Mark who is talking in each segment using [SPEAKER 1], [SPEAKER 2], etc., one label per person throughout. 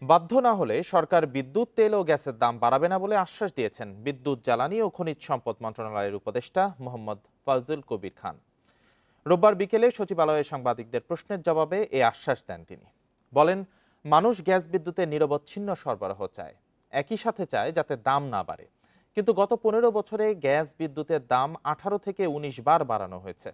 [SPEAKER 1] বাধ্য না হলে সরকার বিদ্যুৎ, তেল ও গ্যাসের দাম বাড়াবে না বলে আশ্বাস দিয়েছেন বিদ্যুৎ, জ্বালানি ও খনিজ সম্পদ মন্ত্রণালয়ের উপদেষ্টা মোহাম্মদ ফজলুল কবির খান। রোববার বিকেলে সচিবালয়ে সাংবাদিকদের প্রশ্নের জবাবে এই আশ্বাস দেন তিনি। বলেন, মানুষ গ্যাস বিদ্যুতের নিরবচ্ছিন্ন সরবরাহ চায়, একই সাথে চায় যাতে দাম না বাড়ে। কিন্তু গত 15 বছরে গ্যাস বিদ্যুতের দাম 18 থেকে 19 বার বাড়ানো হয়েছে,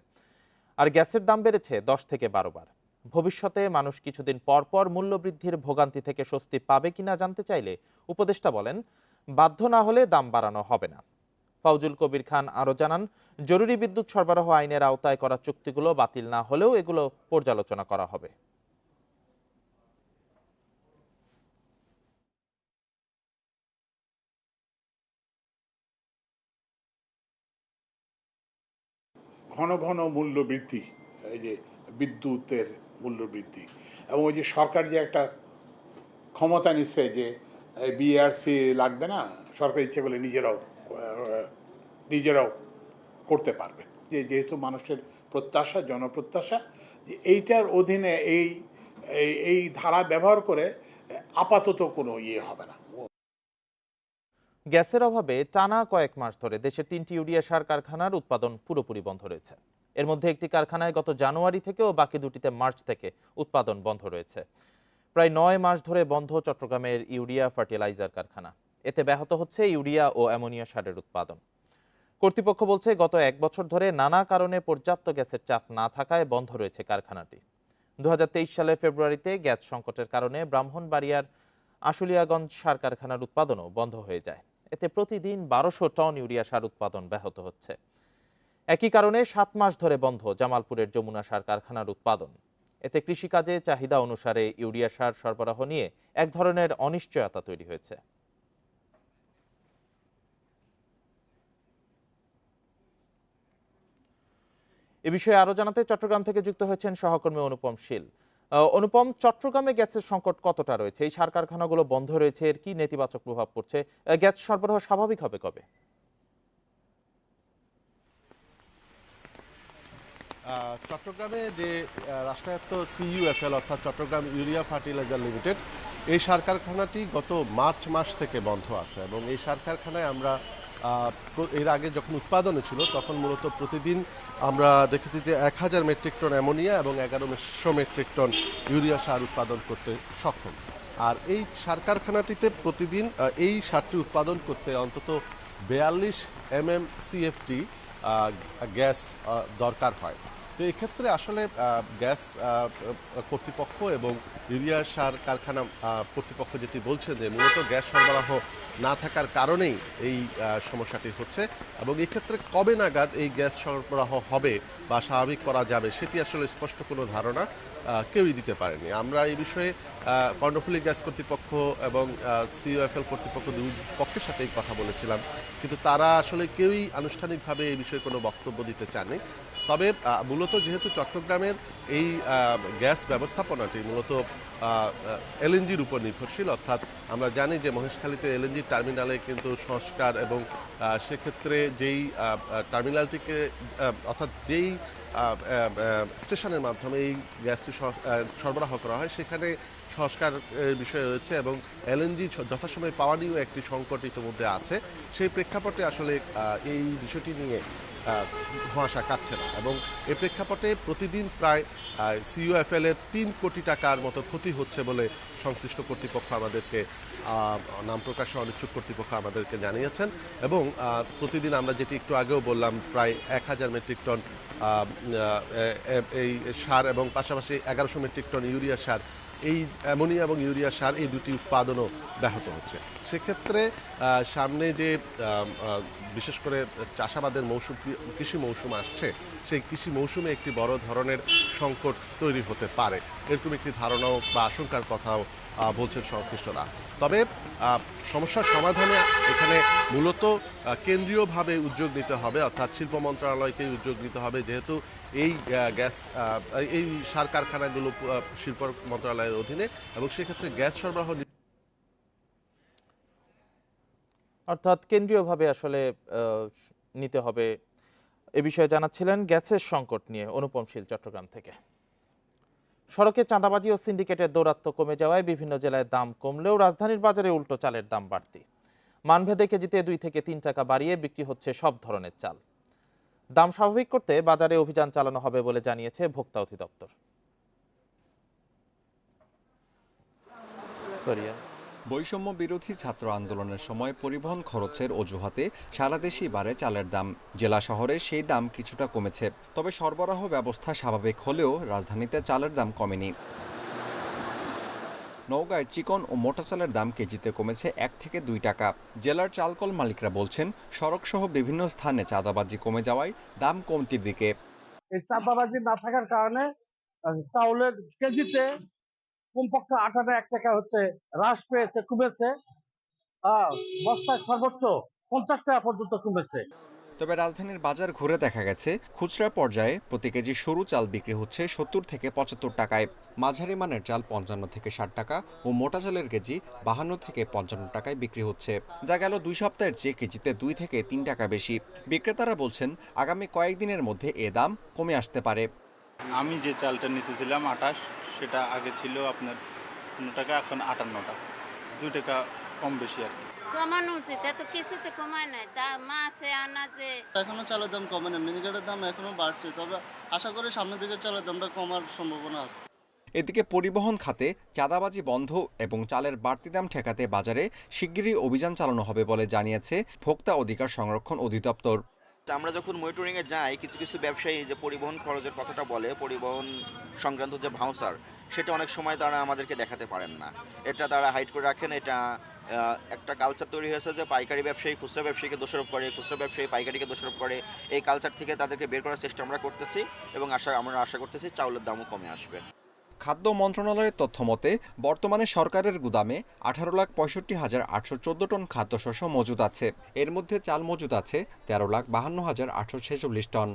[SPEAKER 1] আর গ্যাসের দাম বেড়েছে 10 থেকে 12 বার। ভবিষ্যতে মানুষ কিছুদিন পর পর মূল্যবৃদ্ধির ভোগান্তি থেকে স্বস্তি পাবে কিনা জানতে চাইলে উপদেষ্টা বলেন, বাধ্য না হলে দাম বাড়ানো হবে না। ফজলুল কবির খান আরও জানান, জরুরি বিদ্যুৎ সরবরাহ আইনের আওতায় করা চুক্তিগুলো বাতিল না হলেও এগুলো পর্যালোচনা করা হবে।
[SPEAKER 2] ঘন ঘন মূল্য বৃদ্ধি, এই যে বিদ্যুতের মূল্য বৃদ্ধি, এবং ওই যে সরকার যে একটা ক্ষমতা নিচ্ছে যে বিআরসি লাগবে না, সরকার ইচ্ছে করলে নিজেরাও করতে পারবে, যেহেতু মানুষের প্রত্যাশা, জনপ্রত্যাশা, যে এইটার অধীনে এই ধারা ব্যবহার করে আপাতত কোনো ইয়ে হবে না।
[SPEAKER 1] গ্যাসের অভাবে টানা কয়েক মাস ধরে দেশের 3টি ইউরিয়া সার কারখানার উৎপাদন পুরোপুরি বন্ধ রয়েছে। এর মধ্যে একটি কারখানায় গত জানুয়ারি থেকে ও বাকি দুটিতে মার্চ থেকে উৎপাদন বন্ধ রয়েছে। প্রায় 9 মাস ধরে বন্ধ চট্টগ্রামের ইউরিয়া ফার্টিলাইজার কারখানা। এতে ব্যাহত হচ্ছে ইউরিয়া ও অ্যামোনিয়া সারের উৎপাদন। কর্তৃপক্ষ বলছে, গত 1 বছর ধরে নানা কারণে পর্যাপ্ত গ্যাসের চাপ না থাকায় বন্ধ রয়েছে কারখানাটি। 2023 সালের ফেব্রুয়ারিতে গ্যাস সংকটের কারণে ব্রাহ্মণবাড়িয়ার আশুলিয়াগঞ্জ সার কারখানার উৎপাদনও বন্ধ হয়ে যায়। এতে প্রতিদিন 1200 টন ইউরিয়া সার উৎপাদন ব্যাহত হচ্ছে। একই কারণে 7 মাস ধরে বন্ধ জামালপুরের যমুনা সার কারখানার উৎপাদন। এতে কৃষিকাজে চাহিদা অনুসারে ইউরিয়া সার সরবরাহ নিয়ে এক ধরনের অনিশ্চয়তা তৈরি হয়েছে। এ বিষয়ে আরো জানাতে চট্টগ্রাম থেকে যুক্ত হয়েছেন সহকর্মী অনুপম শীল। অনুপম, চট্টগ্রামে গ্যাসের সংকট কতটা রয়েছে? এই সার কারখানাগুলো বন্ধ রয়েছে, এর কি নেতিবাচক প্রভাব পড়ছে? গ্যাস সরবরাহ স্বাভাবিক হবে কবে?
[SPEAKER 3] চট্টগ্রামে যে রাষ্ট্রায়ত্ত সিইউএফএল অর্থাৎ চট্টগ্রাম ইউরিয়া ফার্টিলাইজার লিমিটেড, এই সার কারখানাটি গত মার্চ মাস থেকে বন্ধ আছে এবং এই সার কারখানায় আমরা এর আগে যখন উৎপাদনে ছিল তখন মূলত প্রতিদিন আমরা দেখেছি যে 1000 মেট্রিক টন অ্যামোনিয়া এবং 1100 মেট্রিক টন ইউরিয়া সার উৎপাদন করতে সক্ষম। আর এই সার কারখানাটিতে প্রতিদিন এই সারটি উৎপাদন করতে অন্তত 42 MMCFD গ্যাস দরকার হয়। তো এক্ষেত্রে আসলে গ্যাস কর্তৃপক্ষ এবং ইউরিয়া সার কারখানা কর্তৃপক্ষ যেটি বলছে যে মূলত গ্যাস সরবরাহ না থাকার কারণেই এই সমস্যাটি হচ্ছে, এবং এক্ষেত্রে কবে নাগাদ এই গ্যাস সরবরাহ হবে বা স্বাভাবিক করা যাবে সেটি আসলে স্পষ্ট কোনো ধারণা কেউই দিতে পারেনি। আমরা এই বিষয়ে কর্ণফুলী গ্যাস কর্তৃপক্ষ এবং সিইউএফএল কর্তৃপক্ষ দুই পক্ষের সাথেই কথা বলেছিলাম, কিন্তু তারা আসলে কেউই আনুষ্ঠানিকভাবে এই বিষয়ে কোনো বক্তব্য দিতে চাননি। তবে মূলত যেহেতু চট্টগ্রামের এই গ্যাস ব্যবস্থাপনাটি মূলত এলএনজির উপর নির্ভরশীল, অর্থাৎ আমরা জানি যে মহেশখালীতে এলএনজি টার্মিনালে কিন্তু সংস্কার এবং সেক্ষেত্রে যেই টার্মিনালটিকে অর্থাৎ যেই স্টেশনের মাধ্যমে এই গ্যাসটি সরবরাহ করা হয় সেখানে সংস্কার বিষয় রয়েছে এবং এলএনজি যথাসময়ে পাওয়া নিয়েও একটি সংকট ইতিমধ্যে আছে। সেই প্রেক্ষাপটে আসলে এই বিষয়টি নিয়ে ধোঁয়াশা কাটছে না, এবং এ প্রেক্ষাপটে প্রতিদিন প্রায় সিইউএফএল এর 3 কোটি টাকার মতো ক্ষতি হচ্ছে বলে সংশ্লিষ্ট কর্তৃপক্ষ আমাদেরকে, নাম প্রকাশে অনিচ্ছুক কর্তৃপক্ষ আমাদেরকে জানিয়েছেন। এবং প্রতিদিন আমরা যেটি একটু আগেও বললাম, প্রায় 1000 মেট্রিক টন এই সার এবং পাশাপাশি 1100 মেট্রিক টন ইউরিয়া সার, এই অ্যামোনিয়া এবং ইউরিয়া সার এই দুটি উৎপাদনও ব্যাহত হচ্ছে। সেক্ষেত্রে সামনে যে বিশেষ করে চাষাবাদের মৌসুম, কৃষি মৌসুম আসছে, সেই কৃষি মৌসুমে একটি বড় ধরনের সংকট তৈরি হতে পারে, এরকম একটি ধারণাও বা আশঙ্কার কথাও বলছেন সংশ্লিষ্টরা। তবে সমস্যার সমাধানে এখানে মূলত কেন্দ্রীয়ভাবে উদ্যোগ নিতে হবে, অর্থাৎ শিল্প মন্ত্রণালয়কেই উদ্যোগ নিতে হবে, যেহেতু এই গ্যাস এই সার কারখানাগুলো শিল্প মন্ত্রণালয়ের অধীনে, এবং সেক্ষেত্রে গ্যাস সরবরাহ
[SPEAKER 1] অর্থাৎ কেন্দ্রীয়ভাবে আসলে নিতে হবে। এ বিষয়ে জানাচ্ছিলেন গ্যাসের সংকট নিয়ে অনুপম শীল চট্টগ্রাম থেকে। সড়কে চাঁদাবাজি ও সিন্ডিকেটের দৌরাত্ম্য কমে যাওয়ায় বিভিন্ন জেলায় দাম কমলেও রাজধানীর বাজারে উল্টো চালের দাম বাড়তি। মানভেদে কেজিতে 2 থেকে 3 টাকা বাড়িয়ে বিক্রি হচ্ছে সব ধরনের চাল। দাম স্বাভাবিক করতে বাজারে অভিযান চালানো হবে বলে জানিয়েছে ভোক্তা অধিদপ্তর।
[SPEAKER 4] বৈষম্য বিরোধী ছাত্র আন্দোলনের সময় পরিবহন খরচের অজুহাতে সারা দেশেই বাড়ে চালের দাম। জেলা শহরে সেই দাম কিছুটা কমেছে, তবে সরবরাহ ব্যবস্থা স্বাভাবিক হলেও রাজধানীতে চালের দাম কমেনি। নওগাঁয় চিকন ও মোটা চালের দাম কেজিতে কমেছে 1 থেকে 2 টাকা। জেলার চালকল মালিকরা বলছেন, সড়কসহ বিভিন্ন স্থানে চাঁদাবাজি কমে যাওয়ায় দাম কমতির দিকে।
[SPEAKER 5] এই চাঁদাবাজি না থাকার কারণে চাউলের কেজিতে কমপক্ষে 8 টাকা হচ্ছে হ্রাস পেয়েছে, কমেছে। বস্তায় সর্বোচ্চ 50 টাকা পর্যন্ত কমেছে।
[SPEAKER 4] তবে রাজধানীর বাজার ঘুরে দেখা গেছে, খুচরা পর্যায়ে প্রতি কেজি সরু চাল বিক্রি হচ্ছে 70 থেকে 75 টাকায়, মাঝারি মানের চাল 55 থেকে 60 টাকা ও মোটা চালের কেজি 52 থেকে 55 টাকায় বিক্রি হচ্ছে, যা গেল 2 সপ্তাহের চেয়ে কেজিতে 2 থেকে 3 টাকা বেশি। বিক্রেতারা বলছেন, আগামী কয়েকদিনের মধ্যে এ দাম কমে আসতে পারে।
[SPEAKER 6] আমি যে চালটা নিতেছিলাম 28, সেটা আগে ছিল আপনার 15 টাকা, এখন 58 টাকা, 2 টাকা কম বেশি আর কি।
[SPEAKER 7] কমানো উচিত, এত কিছুতে কমায় নাই। মাছে আনাজে
[SPEAKER 8] এখনো চালের দাম কমে না, মিনিকেটের দাম এখনো বাড়ছে, তবে আশা করি সামনের দিকে চালের দামটা কমার সম্ভাবনা আছে।
[SPEAKER 4] এদিকে পরিবহন খাতে চাঁদাবাজি বন্ধ এবং চালের বাড়তি দাম ঠেকাতে বাজারে শিগগিরই অভিযান চালানো হবে বলে জানিয়েছে ভোক্তা অধিকার সংরক্ষণ অধিদপ্তর।
[SPEAKER 9] আমরা যখন মনিটরিংয়ে যাই, কিছু কিছু ব্যবসায়ী যে পরিবহন খরচের কথাটা বলে, পরিবহন সংক্রান্ত যে ভাউচার, সেটা অনেক সময় তারা আমাদেরকে দেখাতে পারেন না। এটা তারা হাইড করে রাখেন। এটা একটা কালচার তৈরি হয়েছে যে পাইকারি ব্যবসায়ী খুচরা ব্যবসায়ীকে দোষারোপ করে, খুচরা ব্যবসায়ী পাইকারিকে দোষারোপ করে। এই কালচার থেকে তাদেরকে বের করার চেষ্টা আমরা করতেছি এবং আমরা আশা করতেছি চাউলের দামও কমে আসবে।
[SPEAKER 4] খাদ্য মন্ত্রণালয়ের তথ্য মতে বর্তমানে সরকারের গুদামে 18,65,814 টন খাদ্যশস্য মজুদ আছে। এর মধ্যে চাল মজুদ আছে 13,52,846 ton.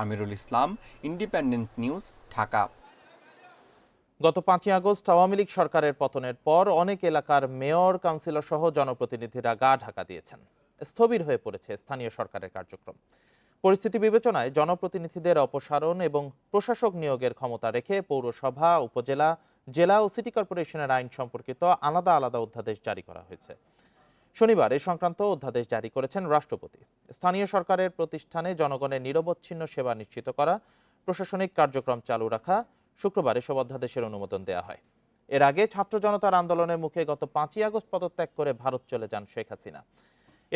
[SPEAKER 4] Amirul Islam, independent news, Dhaka.
[SPEAKER 1] গত 5ই আগস্ট আওয়ামী লীগ সরকারের পতনের পর অনেক এলাকার মেয়র, কাউন্সিলর সহ জনপ্রতিনিধিরা গা ঢাকা দিয়েছেন। স্থবির হয়ে পড়েছে স্থানীয় সরকারের কার্যক্রম। পরিস্থিতি বিবেচনায় জনপ্রতিনিধিদের অপসারণ এবং প্রশাসক নিয়োগের ক্ষমতা রেখে পৌরসভা, উপজেলা, জেলা ও সিটি কর্পোরেশনের আইন সম্পর্কিত আলাদা আলাদা অধ্যাদেশ জারি করা হয়েছে। শনিবার এ সংক্রান্ত অধ্যাদেশ জারি করেছেন রাষ্ট্রপতি। স্থানীয় সরকারের প্রতিষ্ঠানে জনগণের নিরবচ্ছিন্ন সেবা নিশ্চিত করা, প্রশাসনিক কার্যক্রম চালু রাখা, শুক্রবার এসব অধ্যাদেশের অনুমোদন দেওয়া হয়। এর আগে ছাত্র জনতার আন্দোলনের মুখে গত 5ই আগস্ট পদত্যাগ করে ভারত চলে যান শেখ হাসিনা।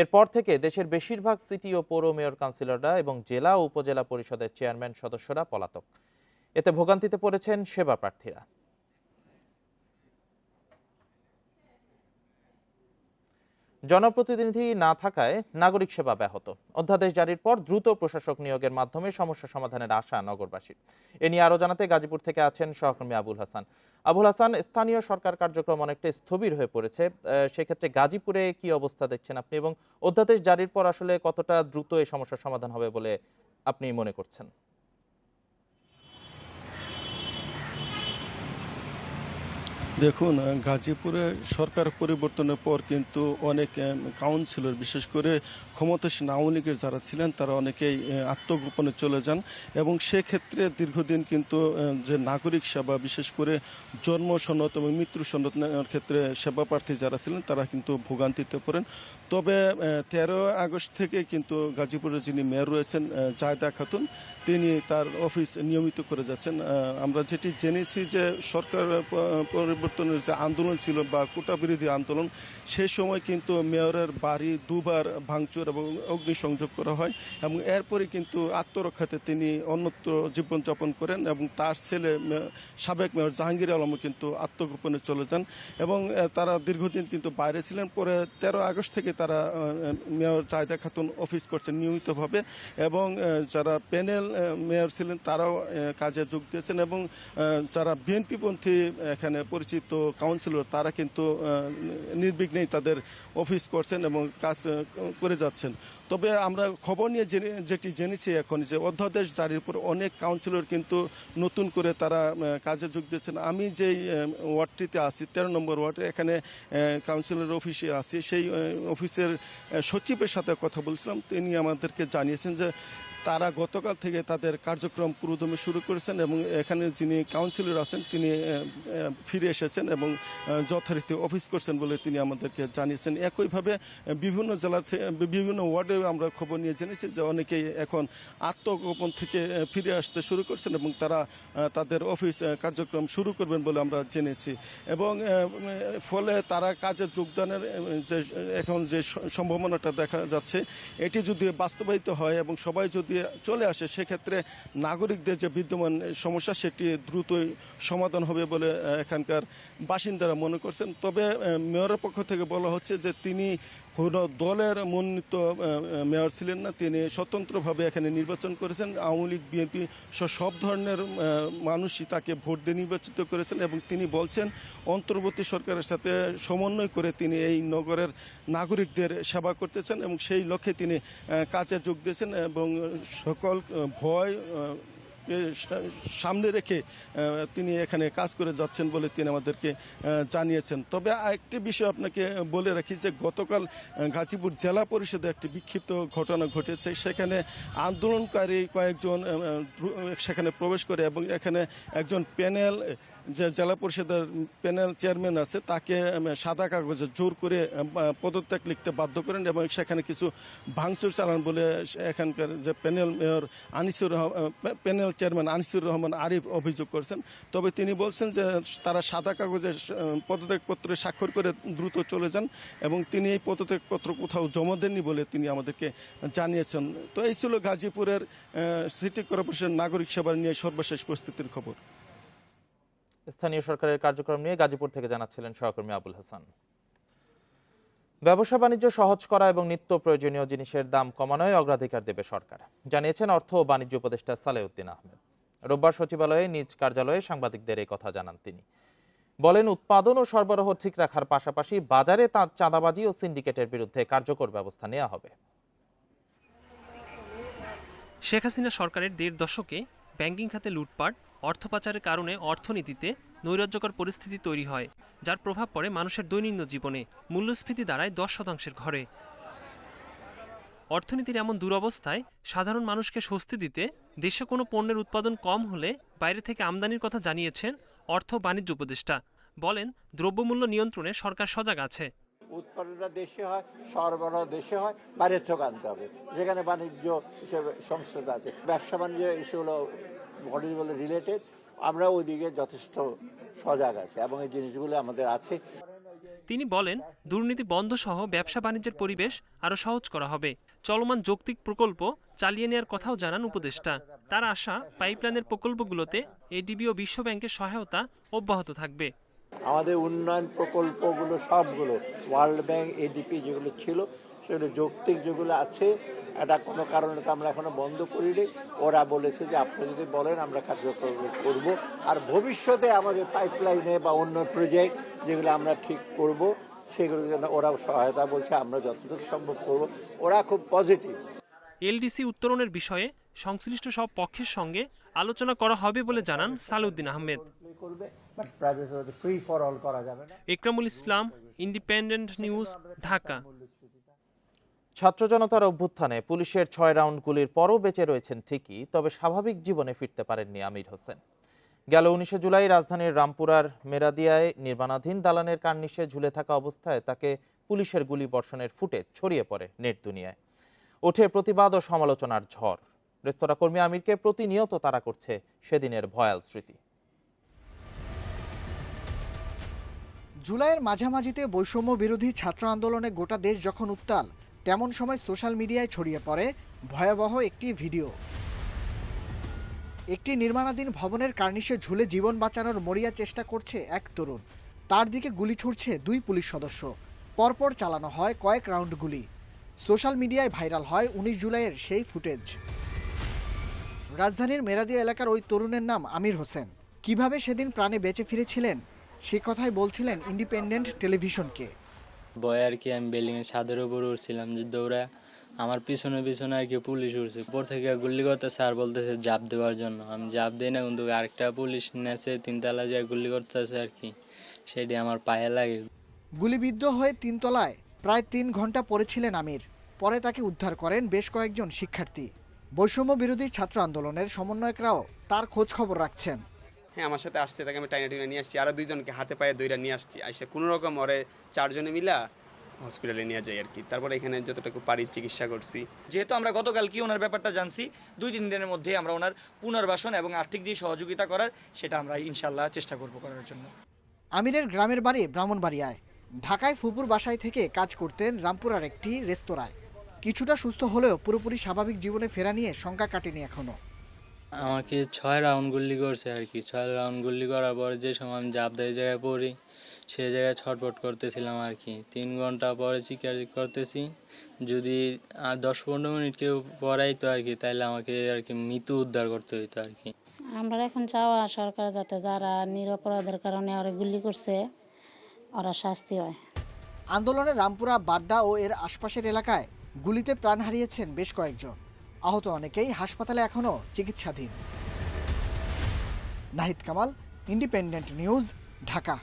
[SPEAKER 1] এরপর থেকে দেশের বেশিরভাগ সিটি ও পৌর মেয়র, কাউন্সিলররা এবং জেলা ও উপজেলা পরিষদের চেয়ারম্যান সদস্যরা পলাতক। এতে ভোগান্তিতে পড়েছেন সেবা প্রার্থীরা। জনপ্রতিনিধি না থাকায় নাগরিক সেবা ব্যাহত। অধ্যাদেশ জারির পর দ্রুত প্রশাসক নিয়োগের মাধ্যমে সমস্যা সমাধানের আশা নগরবাসীর। এ নিয়ে আরো জানাতে গাজীপুর থেকে আছেন সহকর্মী আবুল হাসান। আবুল হাসান, স্থানীয় সরকার কার্যক্রম অনেকটা স্থবির হয়ে পড়েছে, সেক্ষেত্রে গাজীপুরে কি অবস্থা দেখছেন আপনি, এবং অধ্যাদেশ জারির পর আসলে কতটা দ্রুত এই সমস্যার সমাধান হবে বলে আপনি মনে করছেন?
[SPEAKER 10] দেখুন, গাজীপুরে সরকার পরিবর্তনের পর কিন্তু অনেক কাউন্সিলর, বিশেষ করে ক্ষমতাসীন আওয়ামী লীগের যারা ছিলেন, তারা অনেকেই আত্মগোপনে চলে যান এবং সেক্ষেত্রে দীর্ঘদিন কিন্তু যে নাগরিক সেবা, বিশেষ করে জন্ম সনদ এবং মৃত্যু সনদ নেওয়ার ক্ষেত্রে সেবা প্রার্থী যারা ছিলেন তারা কিন্তু ভোগান্তিতে পড়েন। তবে 13 আগস্ট থেকে কিন্তু গাজীপুরের যিনি মেয়র রয়েছেন জায়দা খাতুন, তিনি তার অফিস নিয়মিত করে যাচ্ছেন। আমরা যেটি জেনেছি যে সরকার পরিবর্তনের যে আন্দোলন ছিল বা কোটা বিরোধী আন্দোলন, সেই সময় কিন্তু মেয়রের বাড়ি 2 বার ভাঙচুর এবং অগ্নিসংযোগ করা হয় এবং এরপরে কিন্তু আত্মরক্ষাতে তিনি অন্যত্র জীবনযাপন করেন এবং তার ছেলে সাবেক মেয়র জাহাঙ্গীর আলমও কিন্তু আত্মগোপনে চলে যান এবং তারা দীর্ঘদিন কিন্তু বাইরে ছিলেন। পরে 13 আগস্ট থেকে তারা মেয়র জায়দা খাতুন অফিস করছেন নিয়মিতভাবে এবং যারা প্যানেল মেয়র ছিলেন তারাও কাজে যোগ দিয়েছেন এবং যারা বিএনপিপন্থী এখানে পরিচিত কাউন্সিলর, তারা কিন্তু নির্বিঘ্নেই তাদের অফিস করছেন এবং কাজ করে যাচ্ছেন। তবে আমরা খবর নিয়ে যেটি জেনেছি এখন, যে অধ্যাদেশ জারির পর অনেক কাউন্সিলর কিন্তু নতুন করে তারা কাজে যোগ দিয়েছেন। আমি যেই ওয়ার্ডটিতে আছি, 13 নম্বর ওয়ার্ডে, এখানে কাউন্সিলর অফিসে আছি, সেই অফিসের সচিবের সাথে কথা বলছিলাম। তিনি আমাদেরকে জানিয়েছেন যে তারা গতকাল থেকে তাদের কার্যক্রম পুরোদমে শুরু করেছেন এবং এখানে যিনি কাউন্সিলর আছেন তিনি ফিরে এসেছেন এবং যথারীতি অফিস করছেন বলে তিনি আমাদেরকে জানিয়েছেন। একইভাবে বিভিন্ন জেলা থেকে বিভিন্ন ওয়ার্ডে আমরা খবর নিয়ে জেনেছি যে অনেকেই এখন আত্মগোপন থেকে ফিরে আসতে শুরু করছেন এবং তারা তাদের অফিস কার্যক্রম শুরু করবেন বলে আমরা জেনেছি এবং ফলে তারা কাজে যোগদানের যে এখন যে সম্ভাবনাটা দেখা যাচ্ছে এটি যদি বাস্তবায়িত হয় এবং সবাই যদি চলে আসে সেক্ষেত্রে নাগরিকদের যে বিদ্যমান সমস্যা সেটি দ্রুতই সমাধান হবে বলে এখানকার বাসিন্দারা মনে করছেন। তবে মেয়রের পক্ষ থেকে বলা হচ্ছে যে তিনি কোনো দলের মনোনীত মেয়র ছিলেন না, তিনি স্বতন্ত্রভাবে এখানে নির্বাচন করেছেন। আওয়ামী লীগ বিএনপি সব ধরনের মানুষই তাকে ভোট দিয়ে নির্বাচিত করেছেন এবং তিনি বলছেন অন্তর্বর্তী সরকারের সাথে সমন্বয় করে তিনি এই নগরের নাগরিকদের সেবা করতেছেন এবং সেই লক্ষ্যে তিনি কাজে যোগ দিয়েছেন এবং সকল ভয় সামনে রেখে তিনি এখানে কাজ করে যাচ্ছেন বলে তিনি আমাদেরকে জানিয়েছেন। তবে আরেকটি বিষয় আপনাকে বলে রাখি যে গতকাল গাজীপুর জেলা পরিষদে একটি বিক্ষিপ্ত ঘটনা ঘটেছে। সেখানে আন্দোলনকারী কয়েকজন সেখানে প্রবেশ করে এবং এখানে একজন প্যানেল যে জেলা পরিষদের প্যানেল চেয়ারম্যান আছে তাকে সাদা কাগজে জোর করে পদত্যাগ লিখতে বাধ্য করেন এবং সেখানে কিছু ভাঙচুর চালান বলে এখানকার যে panel mayor panel chairman Anisur Rahman Arif অভিযোগ করেছেন। তবে তিনি বলছেন যে তারা সাদা কাগজে পদত্যাগপত্রে স্বাক্ষর করে দ্রুত চলে যান এবং তিনি এই পদত্যাগপত্র কোথাও জমা দেননি বলে তিনি আমাদেরকে জানিয়েছেন। তো এই ছিল গাজীপুরের সিটি কর্পোরেশন নাগরিক সেবা নিয়ে সর্বশেষ পরিস্থিতির খবর।
[SPEAKER 1] স্থানীয় সরকারের কার্যক্রম নিয়ে গাজীপুর থেকে জানাচ্ছিলেন সহকর্মী আবুল হাসান। ব্যবসা বাণিজ্য সহজ করা এবং নিত্য প্রয়োজনীয় জিনিসের দাম কমানোয় অগ্রাধিকার দেবে সরকার, জানিয়েছেন অর্থ ও বাণিজ্য উপদেষ্টা সালেউদ্দিন আহমেদ। রোববার সচিবালয়ে নিজ কার্যালয়ে সাংবাদিকদের এই কথা জানান তিনি। বলেন, উৎপাদন ও সরবরাহ ঠিক রাখার পাশাপাশি বাজারে চাঁদাবাজি ও সিন্ডিকেটের বিরুদ্ধে কার্যকর ব্যবস্থা নেওয়া হবে।
[SPEAKER 11] শেখ হাসিনা সরকারের ১.৫ দশকে ব্যাংকিং খাতে লুটপাট, অর্থ পাচারের কারণে অর্থনীতিতে নৈরাজ্যকর পরিস্থিতি তৈরি হয়, যার প্রভাব পড়ে মানুষের দৈনন্দিন জীবনে। মূল্যস্ফীতি দাঁড়ায় 10% ঘরে। অর্থনীতির এমন দুরবস্থায় সাধারণ মানুষকে স্বস্তি দিতে দেশে কোনো পণ্যের উৎপাদন কম হলে বাইরে থেকে আমদানির কথা জানিয়েছেন অর্থ বাণিজ্য উপদেষ্টা। বলেন, দ্রব্যমূল্য নিয়ন্ত্রণে সরকার সজাগ আছে।
[SPEAKER 12] উৎপাদনটা দেশে হয়, সরবরাহ দেশে হয়, বাইরের থেকে আনতে হবে। যেখানে বাণিজ্য হিসেবে সংস্থা আছে, ব্যবসা বাণিজ্য এসেগুলো বডি বলে রিলেটেড, আমরা ওইদিকে যথেষ্ট সজাগ আছি এবং এই জিনিসগুলো আমাদের আছে।
[SPEAKER 11] তিনি বলেন, দুর্নীতি বন্ধ সহ ব্যবসা বাণিজ্যের পরিবেশ আরও সহজ করা হবে। চলমান যৌক্তিক প্রকল্প চালিয়ে নেওয়ার কথাও জানান উপদেষ্টা। তার আশা, পাইপলাইনের প্রকল্পগুলোতে এডিবি ও বিশ্ব ব্যাংকের সহায়তা অব্যাহত থাকবে।
[SPEAKER 12] আমাদের উন্নয়ন প্রকল্পগুলো সবগুলো ওয়ার্ল্ড ব্যাংক, এডিপি যেগুলো ছিল সেগুলো যৌক্তিক যেগুলো আছে, এটা কোনো কারণে তো আমরা এখনো বন্ধ করিনি। ওরা বলেছে যে আপনি যদি বলেন আমরা কার্যক্রম করব। আর ভবিষ্যতে আমাদের পাইপলাইনে বা অন্য প্রজেক্ট যেগুলো আমরা ঠিক করব সেগুলো যেন ওরাও সহায়তা বলছে, আমরা যতটুকু সম্ভব করব। ওরা খুব পজিটিভ।
[SPEAKER 11] এলডিসি উত্তরণের বিষয়ে সংশ্লিষ্ট সব পক্ষের সঙ্গে আলোচনা করা হবে বলে জানান সালেউদ্দিন আহমেদ। ইকরামুল ইসলাম, ইন্ডিপেন্ডেন্ট নিউজ, ঢাকা।
[SPEAKER 1] ছাত্র জনতার অভ্যুত্থানে পুলিশের 6 রাউন্ড গুলির পরও বেঁচে রয়েছেন ঠিকই, তবে স্বাভাবিক জীবনে ফিরতে পারেননি আমির হোসেন। গেল 19 জুলাই রাজধানীর রামপুরার মেরাদিয়ায় নির্মাণাধীন দালানের কার্নিশে ঝুলে থাকা অবস্থায় তাকে পুলিশের গুলি বর্ষণের ফুটেজ ছড়িয়ে পড়ে নেট দুনিয়ায়। ওঠে প্রতিবাদ ও সমালোচনার ঝড়। রেস্তোরাঁ কর্মী আমিরকে প্রতিনিয়ত তাড়া করছে সেদিনের ভয়াল স্মৃতি।
[SPEAKER 13] জুলাইয়ের মাঝামাঝিতে বৈষম্য বিরোধী ছাত্র আন্দোলনে গোটা দেশ যখন উত্তাল, তেমন সময় সোশ্যাল মিডিয়ায় ছড়িয়ে পড়ে ভয়াবহ একটি ভিডিও। একটি নির্মাণাধীন ভবনের কার্নিশে ঝুলে জীবন বাঁচানোর মরিয়া চেষ্টা করছে এক তরুণ। তার দিকে গুলি ছুড়ছে 2 পুলিশ সদস্য। পরপর চালানো হয় কয়েক রাউন্ড গুলি। সোশ্যাল মিডিয়ায় ভাইরাল হয় 19 জুলাইয়ের সেই ফুটেজ। রাজধানীর মেরাদিয়া এলাকার ওই তরুণের নাম আমির হোসেন। কিভাবে সেদিন প্রাণে বেঁচে ফিরেছিলেন সে কথাই বলছিলেন ইন্ডিপেন্ডেন্ট টেলিভিশনকে।
[SPEAKER 14] ভয়ে আর কি আমি বিল্ডিংয়ের ছাদের উপর উঠছিলাম, যে দৌড়া আমার পিছনে পিছনে আর কি পুলিশ উঠছে। উপর থেকে গুলি করতেছে আর বলতেছে জাপ দেওয়ার জন্য। আমি জাপ দিই না, কিন্তু আরেকটা পুলিশ নেছে 3 তলা যায় গুলি করতেছে আর কি, সেটি আমার পায়ে লাগে।
[SPEAKER 13] গুলিবিদ্ধ হয়ে 3 তলায় প্রায় 3 ঘন্টা পড়েছিলেন আমির। পরে তাকে উদ্ধার করেন বেশ কয়েকজন শিক্ষার্থী। বৈষম্য বিরোধী ছাত্র আন্দোলনের সমন্বয়করাও তার খোঁজ খবর রাখছেন।
[SPEAKER 15] হ্যাঁ, আমার সাথে আসছে, তাকে আমি টাইনা টিনা নিয়ে আসছি, আরও দুইজনকে হাতে পায়ে দইরা নিয়ে আসছি, আইসা কোনো রকম ওরে 4 জনে মিলা হসপিটালে নিয়ে যাই আর কি। তারপরে এখানে যতটুকু পারি চিকিৎসা করছি।
[SPEAKER 16] যেহেতু আমরা গতকাল কি ওনার ব্যাপারটা জানছি, 2-3 দিনের মধ্যে আমরা ওনার পুনর্বাসন এবং আর্থিক যে সহযোগিতা করার সেটা আমরা ইনশাল্লাহ চেষ্টা করব করার জন্য।
[SPEAKER 13] আমিরের গ্রামের বাড়ি ব্রাহ্মণবাড়িয়ায়। ঢাকায় ফুপুর বাসায় থেকে কাজ করতেন রামপুরার একটি রেস্তোরাঁয়। কিছুটা সুস্থ হলেও পুরোপুরি স্বাভাবিক জীবনে ফেরা নিয়ে শঙ্কা কাটেনি এখনো।
[SPEAKER 14] আমাকে 6 রাউন্ড গুলি করছে আর কি। 6 রাউন্ড গুলি করার পরে যে সময় আমি জাপ দেয় জায়গায় পড়ি, সেই জায়গায় ছটফট করতেছিলাম আর কি। 3 ঘন্টা পরে চিকিৎসা করতেছি। যদি আর 10-15 মিনিট কেউ পড়াইতো আর কি, তাহলে আমাকে আর কি মৃত্যু উদ্ধার করতে হইতো আর কি।
[SPEAKER 17] আমরা এখন চাওয়া সরকার যাতে যারা নিরপরাধের কারণে ওরা গুলি করছে ওরা শাস্তি হয়।
[SPEAKER 13] আন্দোলনে রামপুরা, বাড্ডা ও এর আশপাশের এলাকায় গুলিতে প্রাণ হারিয়েছেন বেশ কয়েকজন। আহত অনেকেই হাসপাতালে এখনও চিকিৎসাধীন। Nahid Kamal, independent news, Dhaka.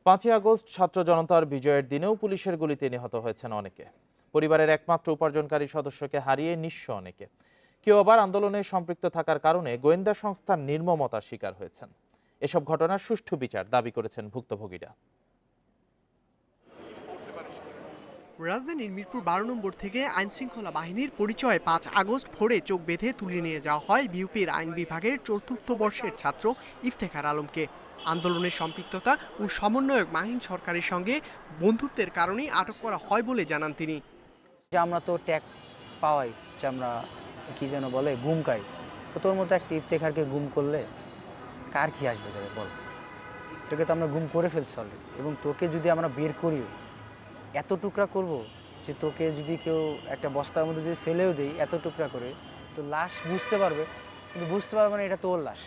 [SPEAKER 1] 5ই আগস্ট ছাত্র জনতার বিজয়ের দিনেও পুলিশের গুলিতে নিহত হয়েছেন অনেকে। পরিবারের একমাত্র উপার্জনকারী সদস্যকে হারিয়ে নিঃস্ব অনেকে। কেউ আবার আন্দোলনে সম্পৃক্ত থাকার কারণে গোয়েন্দা সংস্থার নির্মমতার শিকার হয়েছেন। এসব ঘটনার সুষ্ঠু বিচার দাবি করেছেন ভুক্তভোগীরা।
[SPEAKER 18] রাজধানীর মিরপুর 12 নম্বর থেকে আইনশৃঙ্খলা বাহিনীর পরিচয়ে 5 আগস্ট ভোরে চোখ বেঁধে তুলে নিয়ে যাওয়া হয় বিউপির আইন বিভাগের 4র্থ বর্ষের ছাত্র ইফতেখার আলমকে। আন্দোলনের সম্পৃক্ততা ও সমন্বয়ক মাহিন সরকারের সঙ্গে বন্ধুত্বের কারণেই আটক করা হয় বলে জানান তিনি।
[SPEAKER 19] আমরা তো ট্যাগ পাওয়াই যে আমরা কি যেন বলে গুম খাই, তো তোর মতো একটা ইফতেখারকে গুম করলে কার কি আসবে যাবে বল? তোকে তো আমরা গুম করে ফেলছি অলরেডি, এবং তোকে যদি আমরা বের করিও এত টুকরা করব যে তোকে যদি কেউ একটা বস্তার মধ্যে যদি ফেলেও দেই এত টুকরা করে, তো লাশ বুঝতে পারবে, কিন্তু বুঝতে পারবে না এটা তোর লাশ।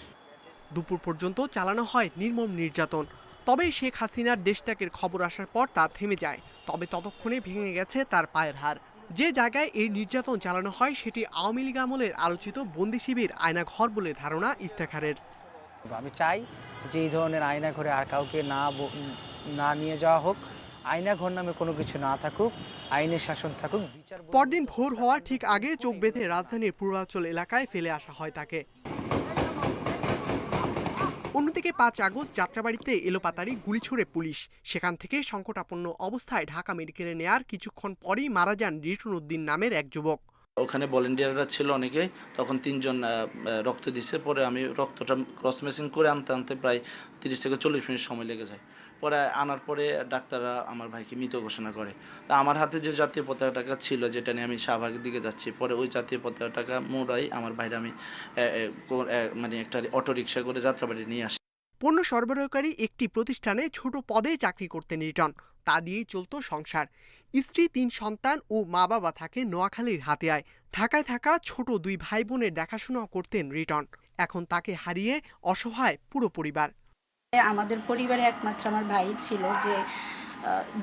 [SPEAKER 18] দুপুর পর্যন্ত চালানো হয় নির্মম নির্যাতন। তবে শেখ হাসিনার দেশত্যাগের খবর আসার পর তা থেমে যায়। তবে ততক্ষণে ভেঙে গেছে তার পায়ের হাড়। যে জায়গায় এই নির্যাতন চালানো হয় সেটি আওয়ামী লীগ আমলের আলোচিত বন্দি শিবির আয়নাঘর বলে ধারণা ইফতেখারের।
[SPEAKER 19] আমি চাই যে এই ধরনের আয়নাঘরে আর কাউকে না নিয়ে যাওয়া হোক, আয়নাঘর নামে কোনো কিছু না থাকুক, আইনের শাসন থাকুক।
[SPEAKER 18] পরদিন ভোর হওয়ার ঠিক আগে চোখ বেঁধে রাজধানীর পূর্বাঞ্চল এলাকায় ফেলে আসা হয় তাকে। অন্যদিকে 5 আগস্ট যাত্রাবাড়িতে এলোপাতাড়ি গুলি ছুড়ে পুলিশ। সেখান থেকে সংকটাপন্ন অবস্থায় ঢাকা মেডিকেলে নেয়ার কিছুক্ষণ পরেই মারা যান রিটন উদ্দিন নামের এক যুবক।
[SPEAKER 20] ওখানে ভলেন্টিয়াররা ছিল অনেকে, তখন 3 জন রক্ত দিছে। পরে আমি রক্তটা ক্রস ম্যাচিং করে আনতে প্রায় 30 থেকে 40 মিনিট সময় লেগে যায়। পরে আনার পরে ডাক্তাররা আমার ভাইকে মৃত ঘোষণা করে। তা আমার হাতে যে জাতীয় পতাকাটা ছিল, যেটা নিয়ে আমি শাহবাগের দিকে যাচ্ছি, পরে ওই জাতীয় পতাকাটা মোড়াই আমার ভাইরা আমি মানে একটা অটোরিকশা করে যাত্রাবাড়ি নিয়ে আসি।
[SPEAKER 18] পণ্য সরবরাহকারী একটি প্রতিষ্ঠানে ছোট পদে চাকরি করতেন রিটন। তা দিয়েই চলত সংসার। স্ত্রী, 3 সন্তান ও মা বাবা থাকে নোয়াখালীর হাতিয়ায়। ঢাকায় থাকা ছোট 2 ভাই বোনের দেখাশোনা করতেন রিটন। এখন তাকে হারিয়ে অসহায় পুরো পরিবার।
[SPEAKER 17] আমাদের পরিবারে একমাত্র আমার ভাই ছিল, যে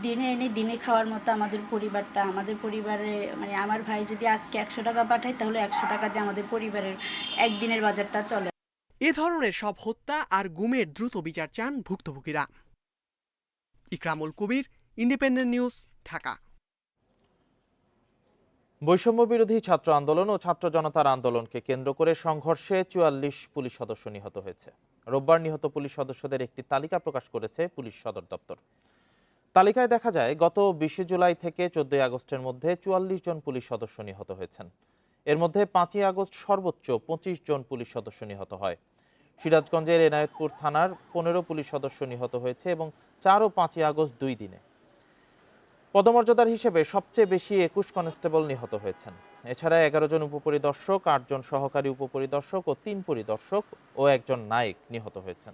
[SPEAKER 17] দিনে এনে দিনে খাওয়ার মতো আমাদের পরিবারে মানে আমার ভাই যদি আজকে 100 টাকা পাঠায়, তাহলে 100 টাকা দিয়ে আমাদের পরিবারের একদিনের বাজারটা চলে।
[SPEAKER 18] এ ধরনের সব হত্যা আর গুমের দ্রুত বিচার চান ভুক্তভোগীরা। ইকরামুল কবির, ইন্ডিপেন্ডেন্ট নিউজ, ঢাকা।
[SPEAKER 1] বৈষম্য বিরোধী ছাত্র আন্দোলন ও ছাত্র জনতার আন্দোলনকে কেন্দ্র করে সংঘর্ষে 44 পুলিশ সদস্য নিহত হয়েছে। রোববার নিহত পুলিশ সদস্যদের একটি তালিকা প্রকাশ করেছে পুলিশ সদর দপ্তর। তালিকায় দেখা যায় গত 20 জুলাই থেকে 14 আগস্টের মধ্যে 44 জন পুলিশ সদস্য নিহত হয়েছেন। এর মধ্যে 5ই আগস্ট সর্বোচ্চ 25 জন পুলিশ সদস্য নিহত হয়। সিরাজগঞ্জের এনায়েতপুর থানার 15 পুলিশ সদস্য নিহত হয়েছে এবং 4 ও 5ই আগস্ট 2 দিনে। পদমর্যাদার হিসেবে সবচেয়ে বেশি 21 কনস্টেবল নিহত হয়েছেন। এছাড়া 11 জন উপপরিদর্শক, 8 জন সহকারী উপপরিদর্শক ও 3 পরিদর্শক ও 1 জন নায়েক নিহত হয়েছেন।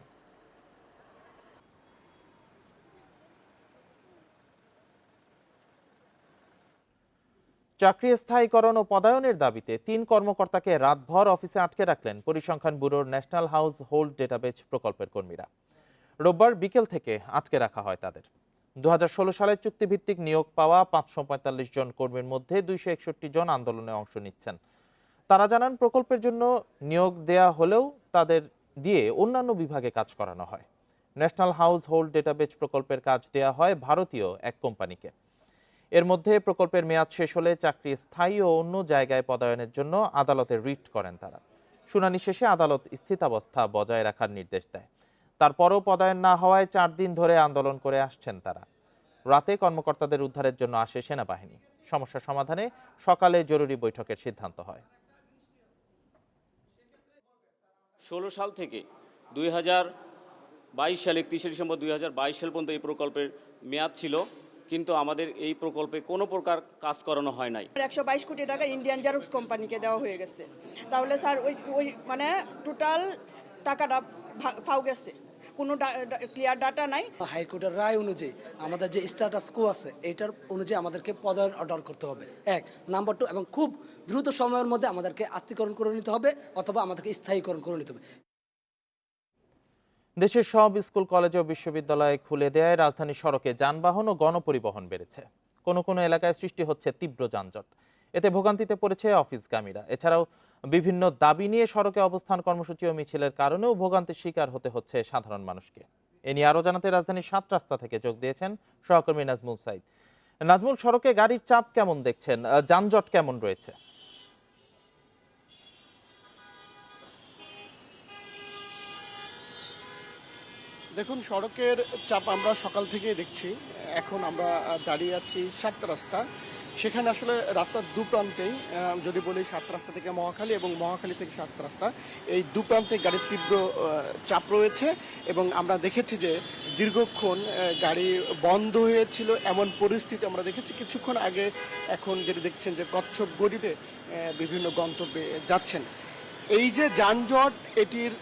[SPEAKER 1] চাকরি স্থায়ীকরণ ও পদায়নের দাবিতে 3 কর্মকর্তাকে রাতভর অফিসে আটকে রাখলেন পরিসংখ্যান ব্যুরোর ন্যাশনাল হাউস হোল্ড ডেটাবেজ প্রকল্পের কর্মীরা। রোববার বিকেল থেকে আটকে রাখা হয় তাদের। 2016 সালে চুক্তিভিত্তিক নিয়োগ পাওয়া 545 জন কর্মীর মধ্যে 261 জন আন্দোলনে অংশ নিচ্ছেন। তারা জানান, প্রকল্পের জন্য নিয়োগ দেয়া হলেও তাদের দিয়ে অন্যান্য বিভাগে কাজ করানো হয়। ন্যাশনাল হাউস হোল্ড ডেটাবেজ প্রকল্পের কাজ দেয়া হয় ভারতীয় এক কোম্পানিকে। এর মধ্যে প্রকল্পের মেয়াদ শেষ হলে চাকরি স্থায়ী ও অন্য জায়গায় পদায়নের জন্য আদালতে রিট করেন তারা। শুনানি শেষে আদালত স্থিতাবস্থা বজায় রাখার নির্দেশ দেয়। তারপরও পদায়ন না হওয়ায় 4 দিন ধরে আন্দোলন করে আসছেন তারা। রাতে কর্মকর্তাদের উদ্ধারের জন্য আসে সেনাবাহিনী। সমস্যা সমাধানে সকালে জরুরি বৈঠকের সিদ্ধান্ত হয়।
[SPEAKER 21] 16 সাল থেকে 2022 সালে 31 ডিসেম্বর 2022 সাল পর্যন্ত এই প্রকল্পের মেয়াদ ছিল, কিন্তু আমাদের এই প্রকল্পে কোনো প্রকার কাজ করানো হয় নাই।
[SPEAKER 22] 122 কোটি টাকা ইন্ডিয়ান জেরক্স কোম্পানিকে দেওয়া হয়ে গেছে। তাহলে স্যার ওই মানে টোটাল টাকাটা ফাউ গেছে, কোনো ক্লিয়ার ডাটা নাই।
[SPEAKER 23] হাইকোর্টের রায় অনুযায়ী আমাদের যে স্ট্যাটাস কো আছে এইটার অনুযায়ী আমাদেরকে পদায়ন অর্ডার করতে হবে, 1 নাম্বার 2, এবং খুব দ্রুত সময়ের মধ্যে আমাদেরকে আত্মীকরণ করে নিতে হবে অথবা আমাদেরকে স্থায়ীকরণ করে নিতে হবে।
[SPEAKER 1] দেশের সব স্কুল, কলেজ ও বিশ্ববিদ্যালয় খুলে দেয় রাজধানী সড়কে যানবাহন ও গণপরিবহন বেড়েছে। কোনো কোনো এলাকায় সৃষ্টি হচ্ছে তীব্র যানজট। এতে ভোগান্তিতে পড়েছে অফিসগামীরা। এছাড়াও বিভিন্ন দাবি নিয়ে সড়কে অবস্থান কর্মসূচি ও মিছিলের কারণেও ভোগান্তির শিকার হতে হচ্ছে সাধারণ মানুষকে। এ নিয়ে আরও জানাতে রাজধানীর 7 রাস্তা থেকে যোগ দিয়েছেন সহকর্মী নাজমুল সাইদ। নাজমুল, সড়কে গাড়ির চাপ কেমন দেখছেন, যানজট কেমন রয়েছে?
[SPEAKER 24] দেখুন, সড়কের চাপ আমরা সকাল থেকেই দেখছি। এখন আমরা দাঁড়িয়ে আছি 7 রাস্তা। সেখানে আসলে রাস্তার দুপ্রান্তেই, যদি বলি 7 রাস্তা থেকে মহাখালী এবং মহাখালী থেকে 7 রাস্তা, এই দুপ্রান্তে গাড়ির তীব্র চাপ রয়েছে। এবং আমরা দেখেছি যে দীর্ঘক্ষণ গাড়ি বন্ধ হয়েছিল, এমন পরিস্থিতি আমরা দেখেছি কিছুক্ষণ আগে। এখন যেটা দেখছেন যে কচ্ছপ গতিতে বিভিন্ন গন্তব্যে যাচ্ছেন। এই যে যানজট, এটির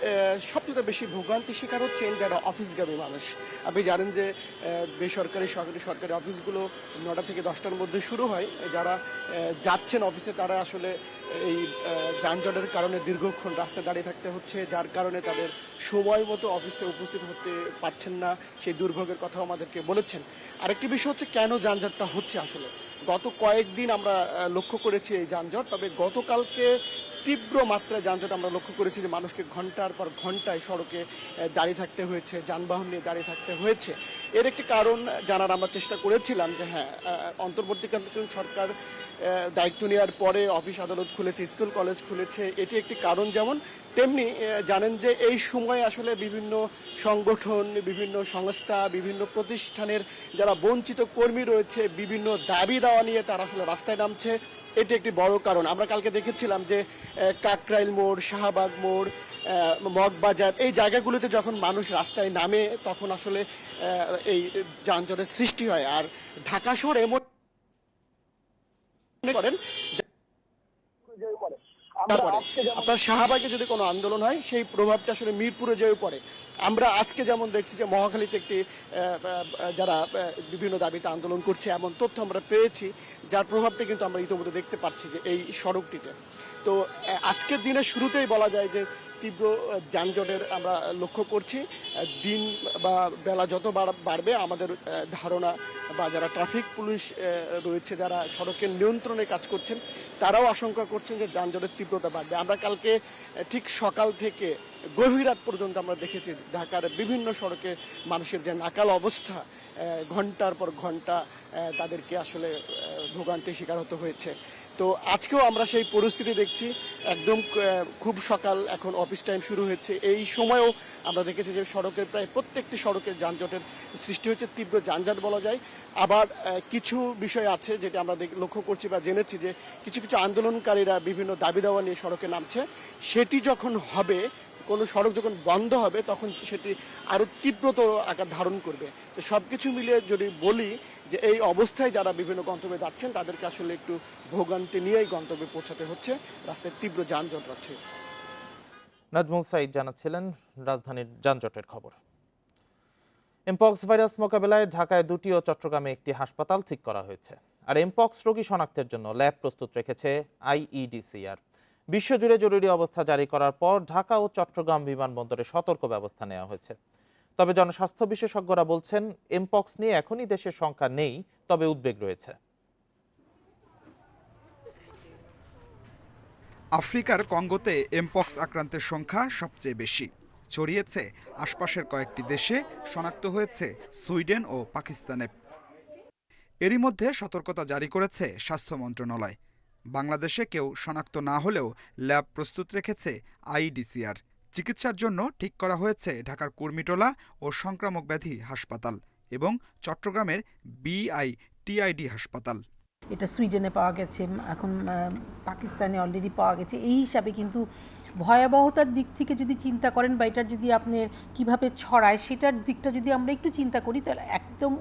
[SPEAKER 24] সবচেয়ে বেশি ভোগান্তি শিকার হচ্ছেন যারা অফিসগামী মানুষ। আপনি জানেন যে বেসরকারি, সরকারি অফিসগুলো 9টা থেকে 10টার মধ্যে শুরু হয়। যারা যাচ্ছেন অফিসে তারা আসলে এই যানজটের কারণে দীর্ঘক্ষণ রাস্তায় দাঁড়িয়ে থাকতে হচ্ছে, যার কারণে তাদের সময় মতো অফিসে উপস্থিত হতে পারছেন না। সেই দুর্ভোগের কথা আমাদেরকে বলেছেন। আরেকটি বিষয় হচ্ছে কেন যানজটটা হচ্ছে। আসলে গত কয়েকদিন আমরা লক্ষ্য করেছি এই যানজট, তবে গতকালকে তীব্র মাত্রায় যানজট আমরা লক্ষ্য করেছি যে মানুষকে ঘন্টার পর ঘন্টায় সড়কে দাঁড়িয়ে থাকতে হয়েছে, যানবাহন নিয়ে দাঁড়িয়ে থাকতে হয়েছে। এর একটি কারণ জানার আমরা চেষ্টা করেছিলাম যে হ্যাঁ, অন্তর্বর্তীকালীন সরকার দায়িত্ব নেওয়ার পরে অফিস আদালত খুলেছে, স্কুল কলেজ খুলেছে, এটি একটি কারণ। যেমন তেমনি জানেন যে এই সময় আসলে বিভিন্ন সংগঠন, বিভিন্ন সংস্থা, বিভিন্ন প্রতিষ্ঠানের যারা বঞ্চিত কর্মী রয়েছে, বিভিন্ন দাবি দাওয়া নিয়ে তারা আসলে রাস্তায় নামছে। এটি একটি বড় কারণ। আমরা কালকে দেখেছিলাম যে কাকরাইল মোড়, শাহবাগ মোড়, মগবাজার, এই জায়গাগুলোতে যখন মানুষ রাস্তায় নামে তখন আসলে এই যানজটের সৃষ্টি হয়। আর ঢাকা শহর এমন করেন আপনার শাহবাগে যদি কোনো আন্দোলন হয় সেই প্রভাবটা আসলে মিরপুরে যেও পড়ে। আমরা আজকে যেমন দেখছি যে মহাখালীতে একটি যারা বিভিন্ন দাবিতে আন্দোলন করছে এমন তথ্য আমরা পেয়েছি, যার প্রভাবটা কিন্তু আমরা ইতিমধ্যে দেখতে পাচ্ছি যে এই সড়কটিতে। তো আজকের দিনের শুরুতেই বলা যায় যে তীব্র যানজটের আমরা লক্ষ্য করছি। দিন বা বেলা যত বাড়বে আমাদের ধারণা বা যারা ট্রাফিক পুলিশ রয়েছে, যারা সড়কের নিয়ন্ত্রণে কাজ করছেন, তারাও আশঙ্কা করছেন যে যানজটের তীব্রতা বাড়বে। আমরা কালকে ঠিক সকাল থেকে গভীর রাত পর্যন্ত আমরা দেখেছি ঢাকার বিভিন্ন সড়কে মানুষের যে নাকাল অবস্থা, ঘন্টার পর ঘন্টা তাদেরকে আসলে ভোগান্তির শিকার হতে হয়েছে। তো আজকেও আমরা সেই পরিস্থিতি দেখছি। একদম খুব সকাল, এখন অফিস টাইম শুরু হয়েছে, এই সময়ও আমরা দেখেছি যে সড়কের প্রায় প্রত্যেকটি সড়কে যানজটের সৃষ্টি হচ্ছে, তীব্র যানজট বলা যায়। আবার কিছু বিষয় আছে যেটা আমরা লক্ষ্য করছি বা জেনেছি যে কিছু কিছু আন্দোলনকারীরা বিভিন্ন দাবি দাওয়া নিয়ে সড়কে নামছে। সেটি যখন হবে, কোনো সড়ক যখন বন্ধ হবে, তখন সেটি আরও তীব্রতর আকার ধারণ করবে। তো সব কিছু মিলিয়ে যদি বলি যে এই অবস্থায় যারা বিভিন্ন গন্তব্যে যাচ্ছেন তাদেরকে আসলে একটু ভোগান্তি নিয়েই গন্তব্যে পৌঁছাতে হচ্ছে, রাস্তায় তীব্র যানজট আছে।
[SPEAKER 1] নাজমুল সাইদ জানাচ্ছিলেন রাজধানীর যানজটের খবর। এমপক্স ভাইরাস মোকাবেলায় ঢাকায় 2টি ও চট্টগ্রামে একটি হাসপাতাল ঠিক করা হয়েছে। আর এমপক্স রোগী শনাক্তের জন্য ল্যাব প্রস্তুত রেখেছে IEDCR। বিশ্বজুড়ে জরুরি অবস্থা জারি করার পর ঢাকা ও চট্টগ্রাম বিমানবন্দরে সতর্ক ব্যবস্থা নেওয়া হয়েছে। তবে জনস্বাস্থ্য বিশেষজ্ঞরা বলছেন এমপক্স নিয়ে এখনই দেশের সংখ্যা নেই, তবে উদ্বেগ রয়েছে।
[SPEAKER 25] আফ্রিকার কঙ্গোতে এমপক্স আক্রান্তের সংখ্যা সবচেয়ে বেশি, ছড়িয়েছে আশপাশের কয়েকটি দেশে, শনাক্ত হয়েছে সুইডেন ও পাকিস্তানে। এরই মধ্যে সতর্কতা জারি করেছে স্বাস্থ্য মন্ত্রণালয়। বাংলাদেশে কেউ শনাক্ত না হলেও ল্যাব প্রস্তুত রেখেছে আইডিসিআর। চিকিৎসার জন্য ঠিক করা হয়েছে ঢাকার কুর্মিটোলা ও সংক্রামক ব্যাধি হাসপাতাল এবং চট্টগ্রামের বিআইটিআইডি হাসপাতাল।
[SPEAKER 2] এটা সুইডেনে পাওয়া গেছে, এখন পাকিস্তানে অলরেডি পাওয়া গেছে। এই হিসাবে কিন্তু ভয়াবহতার দিক থেকে যদি চিন্তা করেন বা এটার যদি আপনি কিভাবে ছড়ায় সেটার দিকটা যদি আমরা একটু চিন্তা করি, তাহলে একদম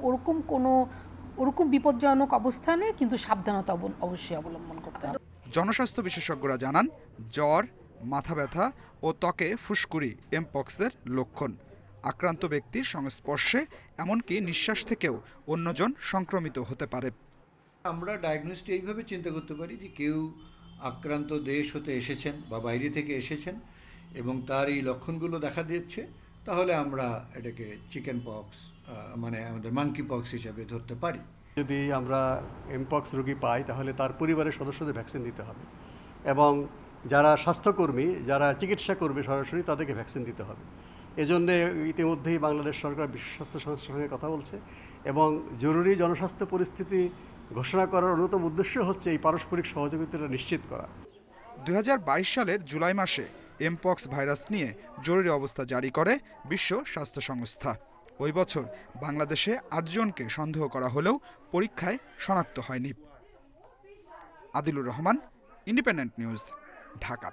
[SPEAKER 2] ওরকম বিপজ্জনক অবস্থানে কিন্তু সাবধানতা অবশ্যই অবলম্বন করতে হবে।
[SPEAKER 25] জনস্বাস্থ্য বিশেষজ্ঞরা জানান, জ্বর, মাথা ব্যথা ও ত্বকে ফুসকুড়ি এমপক্সের লক্ষণ। আক্রান্ত ব্যক্তির সংস্পর্শে এমনকি নিঃশ্বাস থেকেও অন্যজন সংক্রমিত হতে পারে।
[SPEAKER 3] আমরা ডায়াগনোসটি এইভাবে চিন্তা করতে পারি যে কেউ আক্রান্ত দেশ হতে এসেছেন বা বাইরে থেকে এসেছেন এবং তার এই লক্ষণগুলো দেখা দিচ্ছে, তাহলে আমরা এটাকে চিকেন পক্স মানে আমাদের মাঙ্কি পক্স হিসাবে ধরতে পারি।
[SPEAKER 5] যদি আমরা এমপক্স রোগী পাই তাহলে তার পরিবারের সদস্যদের ভ্যাকসিন দিতে হবে এবং যারা স্বাস্থ্যকর্মী, যারা চিকিৎসা করবে সরাসরি, তাদেরকে ভ্যাকসিন দিতে হবে। এজন্য ইতিমধ্যেই বাংলাদেশ সরকার বিশ্ব স্বাস্থ্য সংস্থার সঙ্গে কথা বলছে এবং জরুরি জনস্বাস্থ্য পরিস্থিতি ঘোষণা করার অন্যতম উদ্দেশ্য হচ্ছে এই পারস্পরিক সহযোগিতাটা নিশ্চিত করা।
[SPEAKER 25] 2022 সালের জুলাই মাসে এমপক্স ভাইরাস নিয়ে জরুরি অবস্থা জারি করে বিশ্ব স্বাস্থ্য সংস্থা। ওই বছর বাংলাদেশে 8 জনকে সন্দেহ করা হলেও পরীক্ষায় শনাক্ত হয়নি। Adilur Rahman, independent news, Dhaka.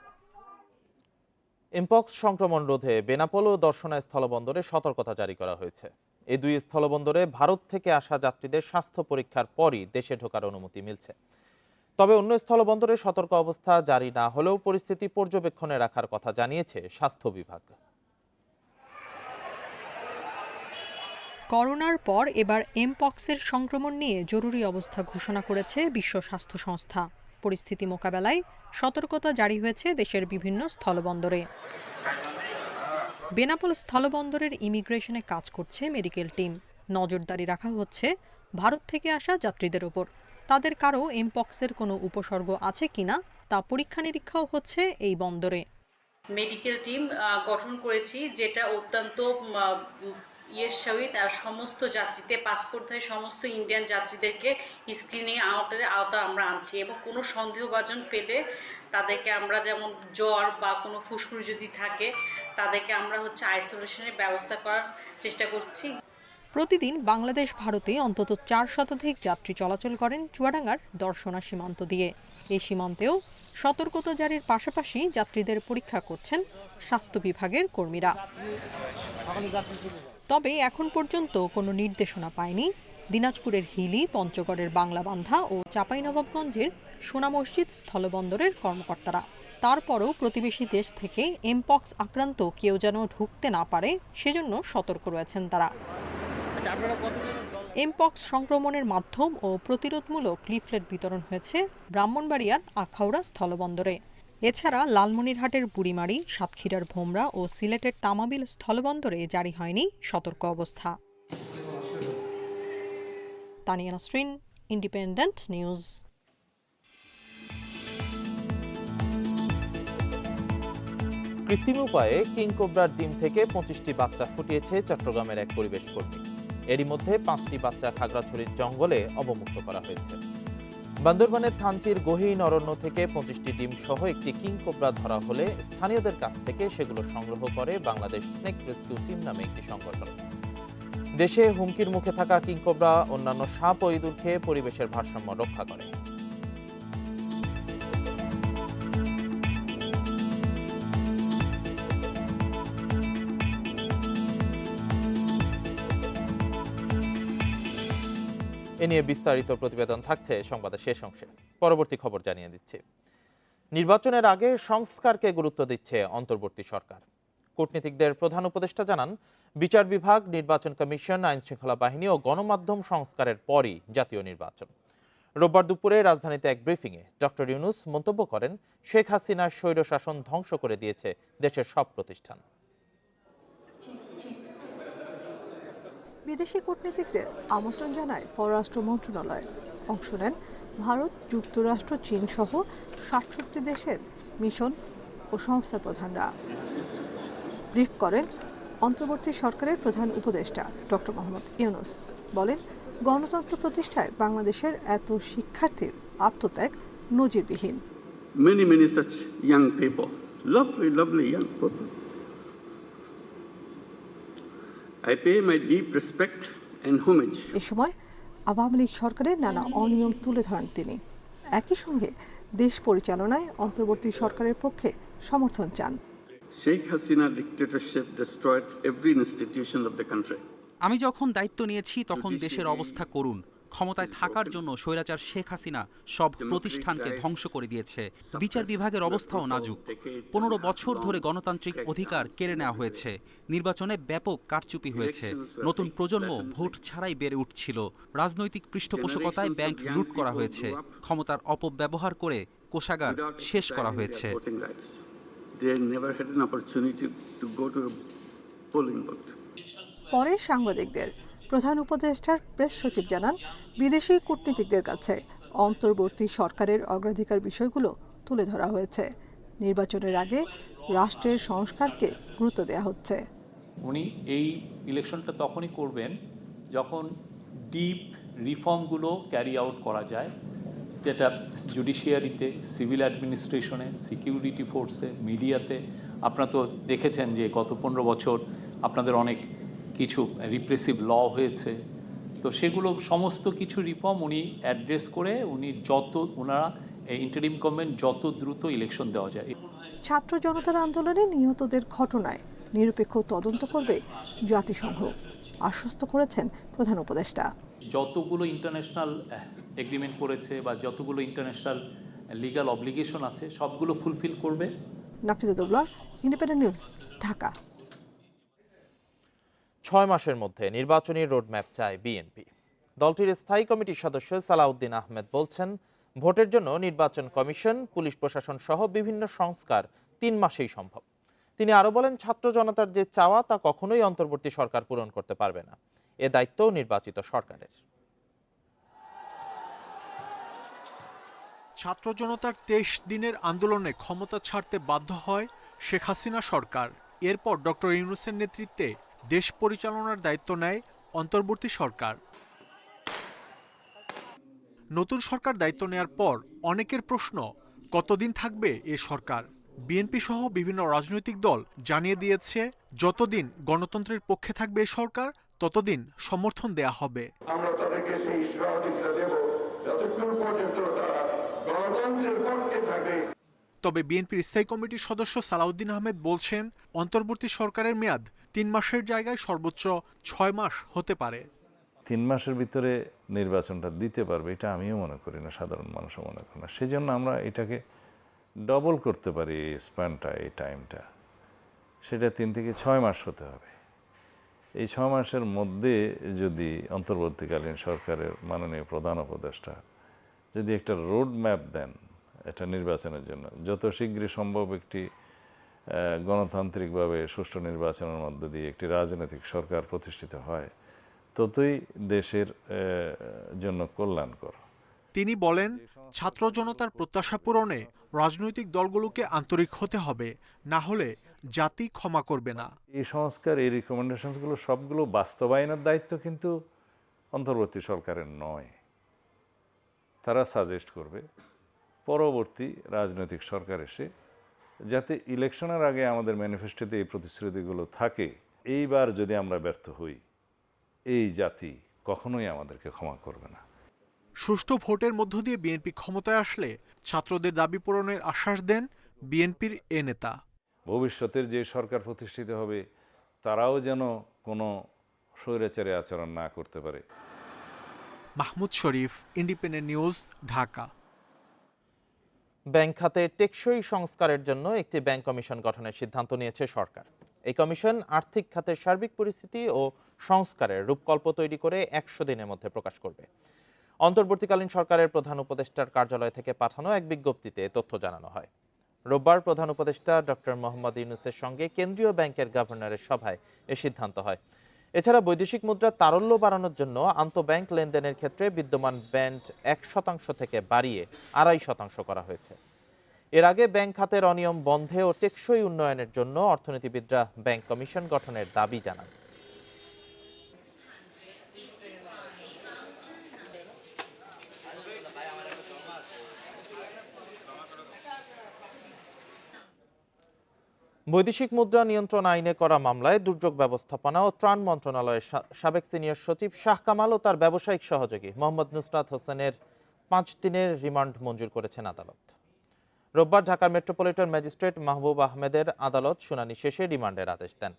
[SPEAKER 1] Mpox সংক্রমণ রোধে বেনাপোল ও দর্শনা স্থলবন্দরে সতর্কতা জারি করা হয়েছে। এই দুই স্থলবন্দরে ভারত থেকে আসা যাত্রীদের স্বাস্থ্য পরীক্ষার পরই দেশে ঢোকার অনুমতি মিলছে। তবে অন্য স্থলবন্দরে সতর্ক অবস্থা জারি না হলেও পরিস্থিতি পর্যবেক্ষণে রাখার কথা জানিয়েছে স্বাস্থ্য বিভাগ।
[SPEAKER 6] করোনার পর এবার এমপক্সের সংক্রমণ নিয়ে জরুরি অবস্থা ঘোষণা করেছে বিশ্ব স্বাস্থ্য সংস্থা। পরিস্থিতি মোকাবেলায় সতর্কতা জারি হয়েছে দেশের বিভিন্ন স্থলবন্দরে। বেনাপোল স্থলবন্দরের ইমিগ্রেশনে কাজ করছে মেডিকেল টিম। নজরদারি রাখা হচ্ছে ভারত থেকে আসা যাত্রীদের ওপর। তাদের কারো এমপক্সের কোনো উপসর্গ আছে কিনা তা পরীক্ষা নিরীক্ষাও হচ্ছে এই বন্দরে।
[SPEAKER 7] মেডিকেল টিম গঠন করেছি, যেটা অত্যন্ত সহিত আর সমস্ত যাত্রীদের পাসপোর্টধারী সমস্ত ইন্ডিয়ান যাত্রীদেরকে স্ক্রিনিং আওতা আমরা আনছি এবং কোনো সন্দেহভাজন পেলে তাদেরকে আমরা, যেমন জ্বর বা কোনো ফুসকুড়ি যদি থাকে, তাদেরকে আমরা আইসোলেশনের ব্যবস্থা করার চেষ্টা করছি।
[SPEAKER 6] প্রতিদিন বাংলাদেশ ভারতে অন্তত 4 শতাধিক যাত্রী চলাচল করেন চুয়াডাঙ্গার দর্শনা সীমান্ত দিয়ে। এই সীমান্তেও সতর্কতা জারির পাশাপাশি যাত্রীদের পরীক্ষা করছেন স্বাস্থ্য বিভাগের কর্মীরা। তবে এখন পর্যন্ত কোনো নির্দেশনা পায়নি দিনাজপুরের হিলি, পঞ্চগড়ের বাংলাবান্ধা ও চাঁপাইনবাবগঞ্জের সোনা মসজিদ স্থলবন্দরের কর্মকর্তারা। তারপরও প্রতিবেশী দেশ থেকে এমপক্স আক্রান্ত কেউ যেন ঢুকতে না পারে সেজন্য সতর্ক রয়েছেন তারা। এমপক্স সংক্রমণের মাধ্যম ও প্রতিরোধমূলক লিফলেট বিতরণ হয়েছে ব্রাহ্মণবাড়িয়ার আখাউড়া স্থলবন্দরে। এছাড়া লালমনিরহাটের বুড়িমারি, সাতক্ষীরার ভোমরা ও সিলেটের তামাবিল স্থলবন্দরে জারি হয়নি সতর্ক অবস্থা। Tania Nasrin, independent news.
[SPEAKER 1] কৃত্রিম উপায়ে কিংকোবরার ডিম থেকে 25টি বাচ্চা ফুটিয়েছে চট্টগ্রামের এক পরিবেশ কর্মী। এরই মধ্যে 5টি বাচ্চা খাগড়াছড়ির জঙ্গলে অবমুক্ত করা হয়েছে। বান্দরবানের থানচির গহীন অরণ্য থেকে 25টি ডিম সহ একটি কিংকোবরা ধরা হলে স্থানীয়দের কাছ থেকে সেগুলো সংগ্রহ করে বাংলাদেশ স্নেক রেস্কিউ টিম নামে একটি সংগঠন। দেশে হুমকির মুখে থাকা কিংকোবরা অন্যান্য সাপ ও ইঁদুর খেয়ে পরিবেশের ভারসাম্য রক্ষা করে। এ নিয়ে বিস্তারিত প্রতিবেদন থাকছে সংবাদের শেষ অংশে। পরবর্তী খবর জানিয়ে দিচ্ছি। নির্বাচনের আগে সংস্কারকে গুরুত্ব দিচ্ছে অন্তর্বর্তী সরকার। কূটনীতিকদের প্রধান উপদেষ্টা জানান, বিচার বিভাগ, নির্বাচন কমিশন, আইন শৃঙ্খলা বাহিনী ও গণমাধ্যম সংস্কারের পরই জাতীয় নির্বাচন। রোববার দুপুরে রাজধানীতে এক ব্রিফিংয়ে ডক্টর ইউনূস মন্তব্য করেন, শেখ হাসিনার স্বৈরশাসন ধ্বংস করে দিয়েছে দেশের সব প্রতিষ্ঠান।
[SPEAKER 26] বিদেশি কূটনীতিকদের আমন্ত্রণ জানায় পররাষ্ট্র মন্ত্রণালয়। অংশ নেন ভারত, যুক্তরাষ্ট্র, চীন সহ ৬৭ দেশের মিশন ও সংস্থার প্রধানরা। ব্রিফ করেন অন্তর্বর্তী সরকারের প্রধান উপদেষ্টা ডক্টর মোহাম্মদ ইউনূস। বলেন, গণতন্ত্র প্রতিষ্ঠায় বাংলাদেশের এত শিক্ষার্থীর আত্মত্যাগ নজিরবিহীন।
[SPEAKER 4] Many such young people, lovely young people. I pay my deep respect and homage.
[SPEAKER 26] এ সময় আওয়ামী লীগ সরকারের নানা অনিয়ম তুলে ধরেন তিনি। একই সঙ্গে দেশ পরিচালনায় অন্তর্বর্তী সরকারের পক্ষে সমর্থন চান।
[SPEAKER 4] Sheikh Hasina dictatorship destroyed every institution of the country.
[SPEAKER 8] আমি যখন দায়িত্ব নিয়েছি তখন দেশের অবস্থা করুণ। ক্ষমতায় থাকার জন্য স্বৈরাচার শেখ হাসিনা সব প্রতিষ্ঠানকে ধ্বংস করে দিয়েছে। বিচার বিভাগের অবস্থাও নাজুক। 15 বছর ধরে গণতান্ত্রিক অধিকার কেড়ে নেওয়া হয়েছে। নির্বাচনে ব্যাপক কারচুপি হয়েছে। নতুন প্রজন্ম ভোট ছাড়াই বেড়ে উঠছিল। রাজনৈতিক পৃষ্ঠপোষকতায় ব্যাংক লুট করা হয়েছে। ক্ষমতার অপব্যবহার করে কোষাগার শেষ করা হয়েছে।
[SPEAKER 26] পরে সাংবাদিকদের প্রধান উপদেষ্টার প্রেস সচিব জানান, বিদেশি কূটনীতিকদের কাছে অন্তর্বর্তী সরকারের অগ্রাধিকার বিষয়গুলো তুলে ধরা হয়েছে। নির্বাচনের আগে রাষ্ট্রের সংস্কারকে গুরুত্ব দেওয়া হচ্ছে।
[SPEAKER 9] উনি এই ইলেকশনটা তখনই করবেন যখন ডিপ রিফর্মগুলো ক্যারি আউট করা যায়, যেটা জুডিশিয়ারিতে, সিভিল অ্যাডমিনিস্ট্রেশনে, সিকিউরিটি ফোর্সে, মিডিয়াতে। আপনারা তো দেখেছেন যে গত 15 বছর আপনাদের অনেক কিছু রিপ্রেসিভ ল হয়েছে, তো সেগুলো সমস্ত কিছু রিফর্ম উনি অ্যাড্রেস করে ওনারা ইন্টারিম গভর্নমেন্ট যত দ্রুত ইলেকশন দেওয়া যায়।
[SPEAKER 26] ছাত্র জনতার আন্দোলনে নিহতদের ঘটনায় নিরপেক্ষ তদন্ত করবে জাতিসংঘ, আশ্বস্ত করেছেন প্রধান উপদেষ্টা।
[SPEAKER 9] যতগুলো ইন্টারন্যাশনাল এগ্রিমেন্ট করেছে বা যতগুলো ইন্টারন্যাশনাল লিগ্যাল অব্লিগেশন আছে সবগুলো ফুলফিল করবে।
[SPEAKER 26] Nafiza Daula, independent news, Dhaka.
[SPEAKER 1] 6 মাসের মধ্যে নির্বাচনী রোডম্যাপ চায় বিএনপি। দলটির স্থায়ী কমিটির সদস্য সালাউদ্দিন আহমেদ বলছেন, ভোটের জন্য নির্বাচন কমিশন, পুলিশ প্রশাসন সহ বিভিন্ন সংস্কার 3 মাসেই সম্ভব। তিনি আরো বলেন, ছাত্র জনতার যে চাওয়া তা কখনোই অন্তর্বর্তী সরকার পূরণ করতে পারবে না। এ দায়িত্ব নির্বাচিত সরকারের।
[SPEAKER 10] ছাত্র জনতার 23 দিনের আন্দোলনে ক্ষমতা ছাড়তে বাধ্য হয় শেখ হাসিনা সরকার। এরপর ডক্টর ইউনূসের নেতৃত্বে দেশ পরিচালনার দায়িত্ব নেয় অন্তর্বর্তী সরকার। নতুন সরকার দায়িত্ব নেয়ার পর অনেকের প্রশ্ন, কতদিন থাকবে এ সরকার? বিএনপি সহ বিভিন্ন রাজনৈতিক দল জানিয়ে দিয়েছে, যতদিন গণতন্ত্রের পক্ষে থাকবে এ সরকার ততদিন সমর্থন দেয়া হবে।
[SPEAKER 11] আমরা তাদেরকে সেই সহযোগিতা দেব যতক্ষণ পর্যন্ত তারা গণতন্ত্রের পক্ষে থাকবে।
[SPEAKER 10] তবে বিএনপির স্থায়ী কমিটির সদস্য সালাউদ্দিন আহমেদ বলছেন, অন্তর্বর্তী সরকারের মেয়াদ 3 মাসের জায়গায় সর্বোচ্চ 6 মাস হতে পারে।
[SPEAKER 12] 3 মাসের ভিতরে নির্বাচনটা দিতে পারবে এটা আমিও মনে করি না, সাধারণ মানুষও মনে করে না। সেই জন্য আমরা এটাকে ডবল করতে পারি, এই স্প্যানটা, এই টাইমটা, সেটা 3 থেকে 6 মাস হতে হবে। এই 6 মাসের মধ্যে যদি অন্তর্বর্তীকালীন সরকারের মাননীয় প্রধান উপদেষ্টা যদি একটা রোড ম্যাপ দেন এটা নির্বাচনের জন্য, যত শীঘ্রই সম্ভব একটি গণতান্ত্রিকভাবে সুষ্ঠু নির্বাচনের মধ্য দিয়ে একটি রাজনৈতিক সরকার প্রতিষ্ঠিত হয়, ততই দেশের জন্য কল্যাণকর।
[SPEAKER 10] তিনি বলেন, ছাত্র জনতার প্রত্যাশা পূরণে রাজনৈতিক দলগুলোকে আন্তরিক হতে হবে, না হলে জাতি ক্ষমা করবে না।
[SPEAKER 12] এই সংস্কার, এই রিকমেন্ডেশনগুলো সবগুলো বাস্তবায়নের দায়িত্ব কিন্তু অন্তর্বর্তী সরকারের নয়। তারা সাজেস্ট করবে পরবর্তী রাজনৈতিক সরকার এসে, যাতে ইলেকশনের আগে আমাদের ম্যানিফেস্টোতে এই প্রতিশ্রুতিগুলো থাকে। এইবার যদি আমরা ব্যর্থ হই, এই জাতি কখনোই আমাদেরকে ক্ষমা করবে না।
[SPEAKER 10] সুষ্ঠু ভোটের মধ্য দিয়ে বিএনপি ক্ষমতায় আসলে ছাত্রদের দাবি পূরণের আশ্বাস দেন বিএনপির এ নেতা।
[SPEAKER 12] ভবিষ্যতের যে সরকার প্রতিষ্ঠিত হবে তারাও যেন কোনো স্বৈরাচারী আচরণ না করতে পারে।
[SPEAKER 10] মাহমুদ শরীফ, ইন্ডিপেন্ডেন্ট নিউজ, ঢাকা।
[SPEAKER 1] ব্যাংক খাতে টেকসই সংস্কারের জন্য একটি ব্যাংক কমিশন গঠনের সিদ্ধান্ত নিয়েছে সরকার। এই কমিশন আর্থিক খাতের সার্বিক পরিস্থিতি ও সংস্কারের রূপকল্প তৈরি করে 100 দিনের মধ্যে প্রকাশ করবে। অন্তর্বর্তীকালীন সরকারের প্রধান উপদেষ্টার কার্যালয় থেকে পাঠানো এক বিজ্ঞপ্তিতে তথ্য জানানো হয়। রোববার প্রধান উপদেষ্টা ডক্টর মোহাম্মদ ইউনূসের সঙ্গে কেন্দ্রীয় ব্যাংকের গভর্নরের সভায় এ সিদ্ধান্ত হয়। এছাড়া বৈদেশিক মুদ্রার তারল্য বাড়ানোর জন্য আন্তঃব্যাংক লেনদেনের ক্ষেত্রে বিদ্যমান ব্যান্ড 1% থেকে বাড়িয়ে 2.5% করা হয়েছে। এর আগে ব্যাংক খাতের অনিয়ম বন্ধে ও টেকসই উন্নয়নের জন্য অর্থনীতিবিদরা ব্যাংক কমিশন গঠনের দাবি জানান। বৈদেশিক মুদ্রা নিয়ন্ত্রণ আইনে করা মামলায় দুর্যোগ ব্যবস্থাপনা ও ত্রাণ মন্ত্রণালয়ের সাবেক সিনিয়র সচিব শাহ কামাল ও তার ব্যবসায়িক সহযোগী মোহাম্মদ নুসরাত হোসেনের 5 দিনের রিমান্ড মঞ্জুর করেছেন আদালত। রোববার ঢাকার মেট্রোপলিটন ম্যাজিস্ট্রেট মাহবুব আহমেদের আদালত শুনানি শেষে রিমান্ডের আদেশ দেন।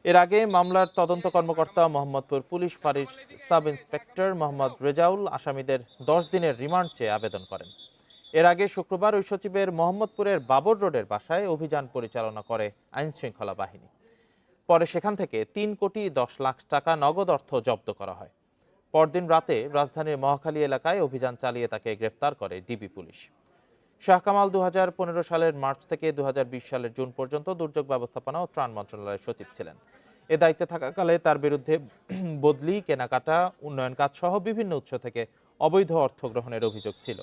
[SPEAKER 1] এর আগে মামলার তদন্ত কর্মকর্তা মোহাম্মদপুর পুলিশ ফাঁড়ির সাব ইন্সপেক্টর মোহাম্মদ রেজাউল আসামিদের 10 দিনের রিমান্ড চেয়ে আবেদন করেন। এর আগে শুক্রবার ওই সচিবের মোহাম্মদপুরের বাবর রোডের বাসায় অভিযান পরিচালনা করে আইনশৃঙ্খলা বাহিনী। পরে সেখান থেকে 3 কোটি 10 লাখ টাকা নগদ অর্থ জব্দ করা হয়। পরদিন রাতে রাজধানীর মহাখালী এলাকায় অভিযান চালিয়ে তাকে গ্রেফতার করে ডিবি পুলিশ। শাহ কামাল 2015 সালের মার্চ থেকে 2020 সালের জুন পর্যন্ত দুর্যোগ ব্যবস্থাপনা ও ত্রাণ মন্ত্রণালয়ের সচিব ছিলেন। এ দায়িত্বে থাকাকালে তার বিরুদ্ধে বদলি, কেনাকাটা, উন্নয়ন কাজ সহ বিভিন্ন উৎস থেকে অবৈধ অর্থ গ্রহণের অভিযোগ ছিল।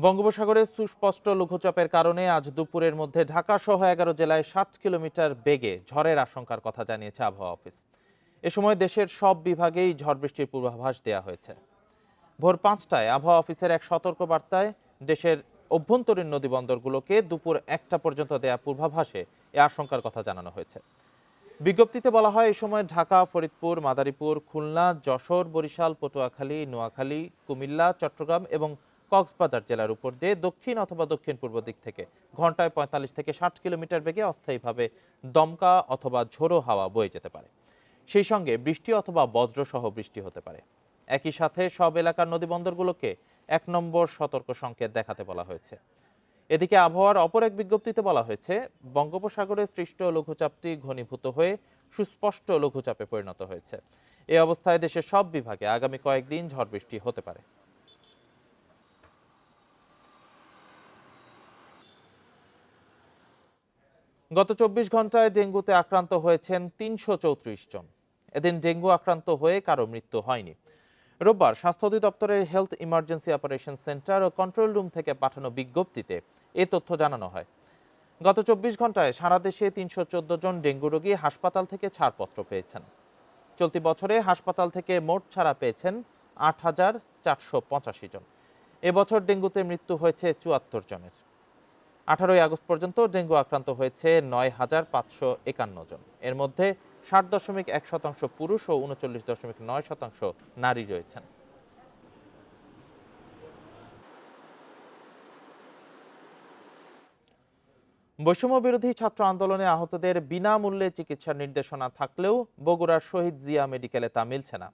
[SPEAKER 1] বঙ্গোপসাগরে সুস্পষ্ট লঘুচাপের কারণে আজ দুপুরের মধ্যে ঢাকা সহ 11 জেলায় 60 কিলোমিটার বেগে ঝড়ের আশঙ্কার কথা জানিয়েছে আবহাওয়া অফিস। এ সময় দেশের সব বিভাগেই ঝড় বৃষ্টির পূর্বাভাস দেওয়া হয়েছে। ভোর 5টায় আবহাওয়া অফিসের এক সতর্ক বার্তায় দেশের অভ্যন্তরীণ নদীবন্দরগুলোকে দুপুর 1টা পর্যন্ত দেয়া পূর্বাভাসে এ আশঙ্কার কথা জানানো হয়েছে। বিজ্ঞপ্তিতে বলা হয় এই সময় ঢাকা, ফরিদপুর, মাদারীপুর, খুলনা, যশোর, বরিশাল, পটুয়াখালী, নোয়াখালী, কুমিল্লা, চট্টগ্রাম এবং কক্সবাজার জেলার উপর দিয়ে দক্ষিণ অথবা দক্ষিণ পূর্ব দিক থেকে ঘন্টায় 45 থেকে 60 কিলোমিটার বেগে অস্থায়ীভাবে দমকা অথবা ঝোড়ো হাওয়া বয়ে যেতে পারে। সেই সঙ্গে বৃষ্টি অথবা বজ্রসহ বৃষ্টি হতে পারে। একই সাথে সব এলাকার নদীবন্দরগুলোকে 1 নম্বর সতর্ক সংকেত দেখাতে বলা হয়েছে। এদিকে আবহাওয়ার অপর এক বিজ্ঞপ্তিতে বলা হয়েছে বঙ্গোপসাগরে সৃষ্ট লঘুচাপটি ঘনীভূত হয়ে সুস্পষ্ট লঘুচাপে পরিণত হয়েছে। এই অবস্থায় দেশের সব বিভাগে আগামী কয়েকদিন ঝড় বৃষ্টি হতে পারে। গত 24 ঘন্টায় ডেঙ্গুতে আক্রান্ত হয়েছেন 334 জন। এদিন ডেঙ্গু আক্রান্ত হয়ে কারো মৃত্যু হয়নি। রোববার স্বাস্থ্য অধিদপ্তরের হেলথ ইমার্জেন্সি অপারেশন সেন্টার ও কন্ট্রোল রুম থেকে পাঠানো বিজ্ঞপ্তিতে এ তথ্য জানানো হয়। গত 24 ঘন্টায় সারা দেশে 314 জন ডেঙ্গু রোগী হাসপাতাল থেকে ছাড়পত্র পেয়েছেন। চলতি বছরে হাসপাতাল থেকে মোট ছাড়া পেয়েছেন 8,485 জন। এবছর ডেঙ্গুতে মৃত্যু হয়েছে 74 জনের। 18 আগস্ট পর্যন্ত ডেঙ্গু আক্রান্ত হয়েছে 9,551 জন। এর মধ্যে 60.1% পুরুষ ও 39.9% নারী রয়েছেন। বৈষম্য বিরোধী ছাত্র আন্দোলনে আহতদের বিনামূল্যে চিকিৎসার নির্দেশনা থাকলেও বগুড়ার শহীদ জিয়া মেডিকেলে তা মিলছে না।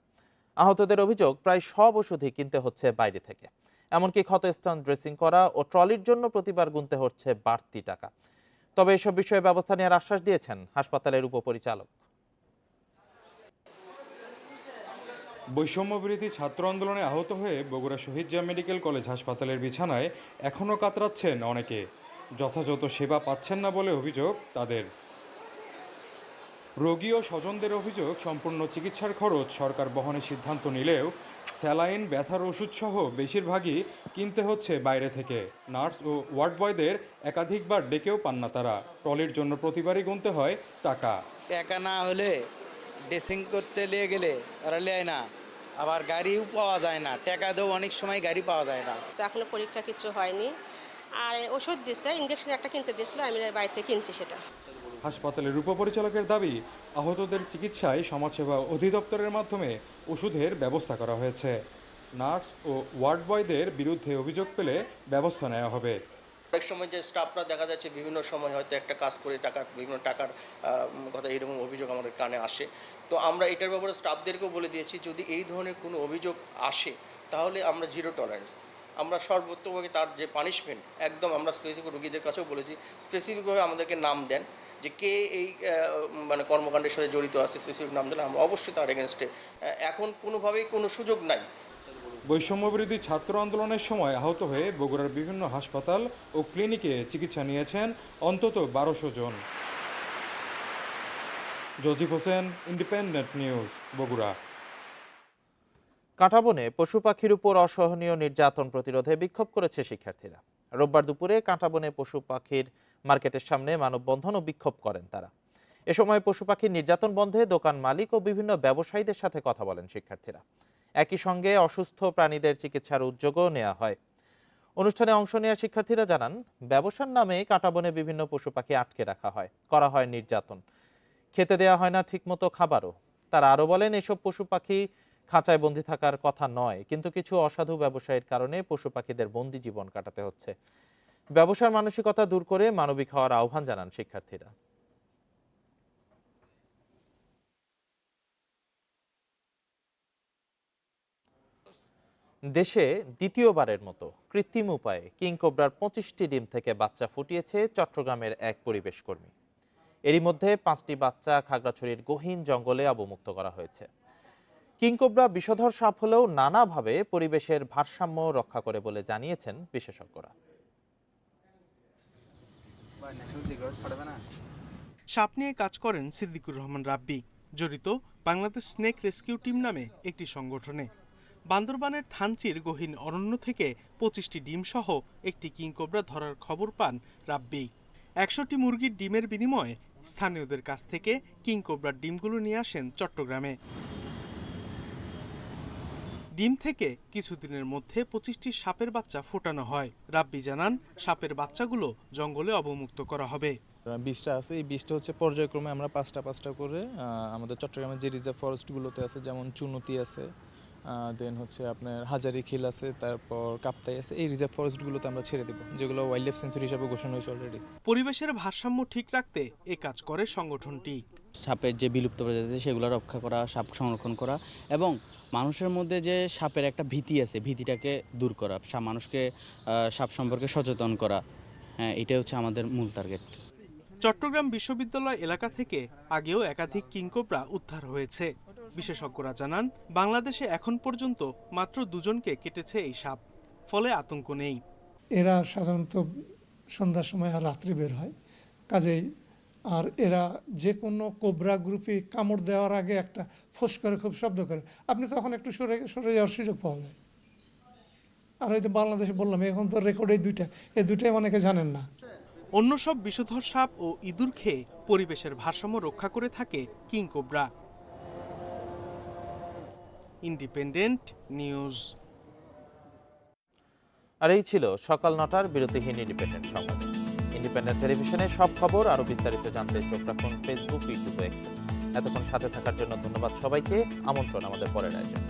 [SPEAKER 1] আহতদের অভিযোগ প্রায় সব ওষুধই কিনতে হচ্ছে বাইরে থেকে। এমনকি ক্ষতস্থান ড্রেসিং করা ও ট্রলির জন্য প্রতিবার গুনতে হচ্ছে বাড়তি টাকা। তবে এসব বিষয়ে ব্যবস্থা নেওয়ার আশ্বাস দিয়েছেন হাসপাতালের উপপরিচালক।
[SPEAKER 13] বৈষম্য বিরোধী ছাত্র আন্দোলনে আহত হয়ে বগুড়া শহীদ জিয়া মেডিকেল কলেজ হাসপাতালের বিছানায় এখনও কাতরাচ্ছেন অনেকে। যথাযথ সেবা পাচ্ছেন না বলে অভিযোগ তাদের। রোগী ও স্বজনদের অভিযোগ সম্পূর্ণ চিকিৎসার খরচ সরকার বহনের সিদ্ধান্ত নিলেও স্যালাইন, ব্যথার ওষুধ সহ বেশিরভাগই কিনতে হচ্ছে বাইরে থেকে। নার্স ও ওয়ার্ড বয়দের একাধিকবার ডেকেও পান না তারা। ট্রলির জন্য প্রতিবারই গুনতে হয় টাকা।
[SPEAKER 14] টাকা না হলে ড্রেসিং করতে নিয়ে গেলে তারা নেয় না, আবার গাড়িও পাওয়া যায় না। টাকা দিয়েও অনেক সময় গাড়ি পাওয়া যায় না।
[SPEAKER 15] এখনো পরীক্ষা কিছু হয়নি, আর ওষুধ দিচ্ছে, ইঞ্জেকশন একটা কিনতে দিয়েছিল, আমি বাড়িতে কিনছি সেটা।
[SPEAKER 13] হাসপাতালের উপপরিচালকের দাবি, আহতদের চিকিৎসায় সমাজসেবা অধিদপ্তরের মাধ্যমে ওষুধের ব্যবস্থা করা হয়েছে। নার্স ও ওয়ার্ড বয়দের বিরুদ্ধে অভিযোগ পেলে ব্যবস্থা নেওয়া হবে।
[SPEAKER 16] অনেক সময় যে স্টাফরা দেখা যাচ্ছে বিভিন্ন সময় হয়তো একটা কাজ করে বিভিন্ন টাকার কথা এরকম অভিযোগ আমাদের কানে আসে। তো আমরা এটার ব্যাপারে স্টাফদেরকেও বলে দিয়েছি, যদি এই ধরনের কোনো অভিযোগ আসে তাহলে আমরা জিরো টলারেন্স, আমরা সর্বোত্তমভাবে তার যে পানিশমেন্ট একদম আমরা স্পেসিফিক রোগীদের কাছেও বলেছি, স্পেসিফিকভাবে আমাদেরকে নাম দেন যে কে এই কর্মকাণ্ডের সাথে জড়িত আছে, স্পেসিফিক নাম দিলে আমরা অবশ্যই তার এগেনস্টে এখন কোনোভাবেই কোনো সুযোগ নাই।
[SPEAKER 13] বৈষম্য বিরোধী ছাত্র আন্দোলনের সময় আহত হয়ে বগুড়ার বিভিন্ন হাসপাতাল ও ক্লিনিকে চিকিৎসা নিয়েছেন অন্তত 1200 জন। জজিফ হোসেন, ইন্ডিপেন্ডেন্ট নিউজ, বগুড়া।
[SPEAKER 1] কাঁটাবনে পশু পাখির উপর অসহনীয় নির্যাতন প্রতিরোধে বিক্ষোভ করেছে শিক্ষার্থীরা। রোববার দুপুরে কাঁটাবনে পশু পাখির মার্কেটের সামনে মানববন্ধন ও বিক্ষোভ করেন তারা। এ সময় পশু পাখির নির্যাতন বন্ধে দোকান মালিক ও বিভিন্ন ব্যবসায়ীদের সাথে কথা বলেন শিক্ষার্থীরা। একই সঙ্গে অসুস্থ প্রাণীদের চিকিৎসার উদ্যোগও নেওয়া হয়। অনুষ্ঠানে অংশ নেওয়া শিক্ষার্থীরা জানান, ব্যবসার নামে কাঁটাবনে বিভিন্ন পশু পাখি আটকে রাখা হয়, করা হয় নির্যাতন, খেতে দেওয়া হয় না ঠিকমতো খাবারও। তারা আরও বলেন, এসব পশু পাখি খাঁচায় বন্দি থাকার কথা নয়, কিন্তু কিছু অসাধু ব্যবসায়ীর কারণে পশু পাখিদের বন্দি জীবন কাটাতে হচ্ছে। ব্যবসার মানসিকতা দূর করে মানবিক হওয়ার আহ্বান জানান শিক্ষার্থীরা। দেশে দ্বিতীয়বারের মতো কৃত্রিম উপায়ে কিংকোবরার 25টি ডিম থেকে বাচ্চা ফুটিয়েছে চট্টগ্রামের এক পরিবেশ কর্মী। এরই মধ্যে 5টি বাচ্চা খাগড়াছড়ির গহীন জঙ্গলে অবমুক্ত করা হয়েছে। কিংকোবরা বিষধর সাপ হলেও নানাভাবে পরিবেশের ভারসাম্য রক্ষা করে বলে জানিয়েছেন বিশেষজ্ঞরা।
[SPEAKER 17] সাপ নিয়ে কাজ করেন সিদ্দিকুর রহমান রাব্বি, জড়িত বাংলাদেশ স্নেক রেস্কিউ টিম নামে একটি সংগঠনে। বান্দরবানের থানচির গহীন অরণ্য থেকে 25টি ডিম সহ একটি কিংকোবরা ধরার খবর পান রাব্বি। 100টি মুরগির ডিমের বিনিময়ে স্থানীয়দের কাছ থেকে কিংকোবরার ডিমগুলো নিয়ে আসেন চট্টগ্রামে। ডিম থেকে কিছুদিনের মধ্যে 25টি সাপের বাচ্চা ফোটানো হয়। রাব্বি জানান, সাপের বাচ্চাগুলো জঙ্গলে অবমুক্ত করা হবে।
[SPEAKER 18] 20টা আছে, এই 20টা হচ্ছে পর্যায়ক্রমে আমরা পাঁচটা করে আমাদের চট্টগ্রামের যে রিজার্ভ ফরেস্টগুলোতে আছে, যেমন চুনতি আছে, দেন হচ্ছে আপনার হাজারিখিল আছে, তারপর কাপ্তাই আছে, এই রিজার্ভ ফরেস্টগুলোতে আমরা ছেড়ে দেব, যেগুলো ওয়াইল্ড লাইফ সেঞ্চুরি হিসেবে ঘোষণা হয়েছে অলরেডি।
[SPEAKER 17] পরিবেশের ভারসাম্য ঠিক রাখতে এই কাজ করে সংগঠনটি।
[SPEAKER 19] সাপের যে বিলুপ্ত প্রজাতি সেগুলো রক্ষা করা, সাপ সংরক্ষণ করা এবং মানুষের মধ্যে যে সাপের একটা ভীতি আছে, ভীতিটাকে দূর করা, মানুষকে সাপ সম্পর্কে সচেতন করা, হ্যাঁ, এটাই হচ্ছে আমাদের মূল টার্গেট।
[SPEAKER 17] চট্টগ্রাম বিশ্ববিদ্যালয় এলাকা থেকে আগেও একাধিক কিংকোবরা উদ্ধার হয়েছে। বিশেষজ্ঞরা জানান, বাংলাদেশে এখন পর্যন্ত মাত্র 2 জনকে কেটেছে এই সাপ, ফলে আতঙ্ক নেই।
[SPEAKER 20] এরা সাধারণত সন্ধ্যার সময় আর রাত্রি বের হয়, কাজেই আর এরা যে কোনো কোবরা গ্রুপে কামড় দেওয়ার আগে একটা ফোঁস করে খুব শব্দ করে, আপনি তখন একটু সরে যাওয়ার সুযোগ পাওয়া যায়। আর এই তো বাংলাদেশে বললাম, এখন তো রেকর্ড এই দুইটাই অনেকে জানেন না।
[SPEAKER 17] অন্য সব বিষধর সাপ ও ইঁদুর খেয়ে পরিবেশের ভারসাম্য রক্ষা করে থাকে কিংকোবরা। Independent news.
[SPEAKER 1] আর এই ছিল সকাল 9টার বিরতিহীন ইন্ডিপেন্ডেন্ট সংবাদ। ইন্ডিপেন্ডেন্ট টেলিভিশনের সব খবর আরো বিস্তারিত জানতে চোখ রাখুন ফেসবুক, ইউটিউব, এক্স। এতক্ষণ সাথে থাকার জন্য ধন্যবাদ সবাইকে। আমন্ত্রণ আমাদের পরের আয়োজন।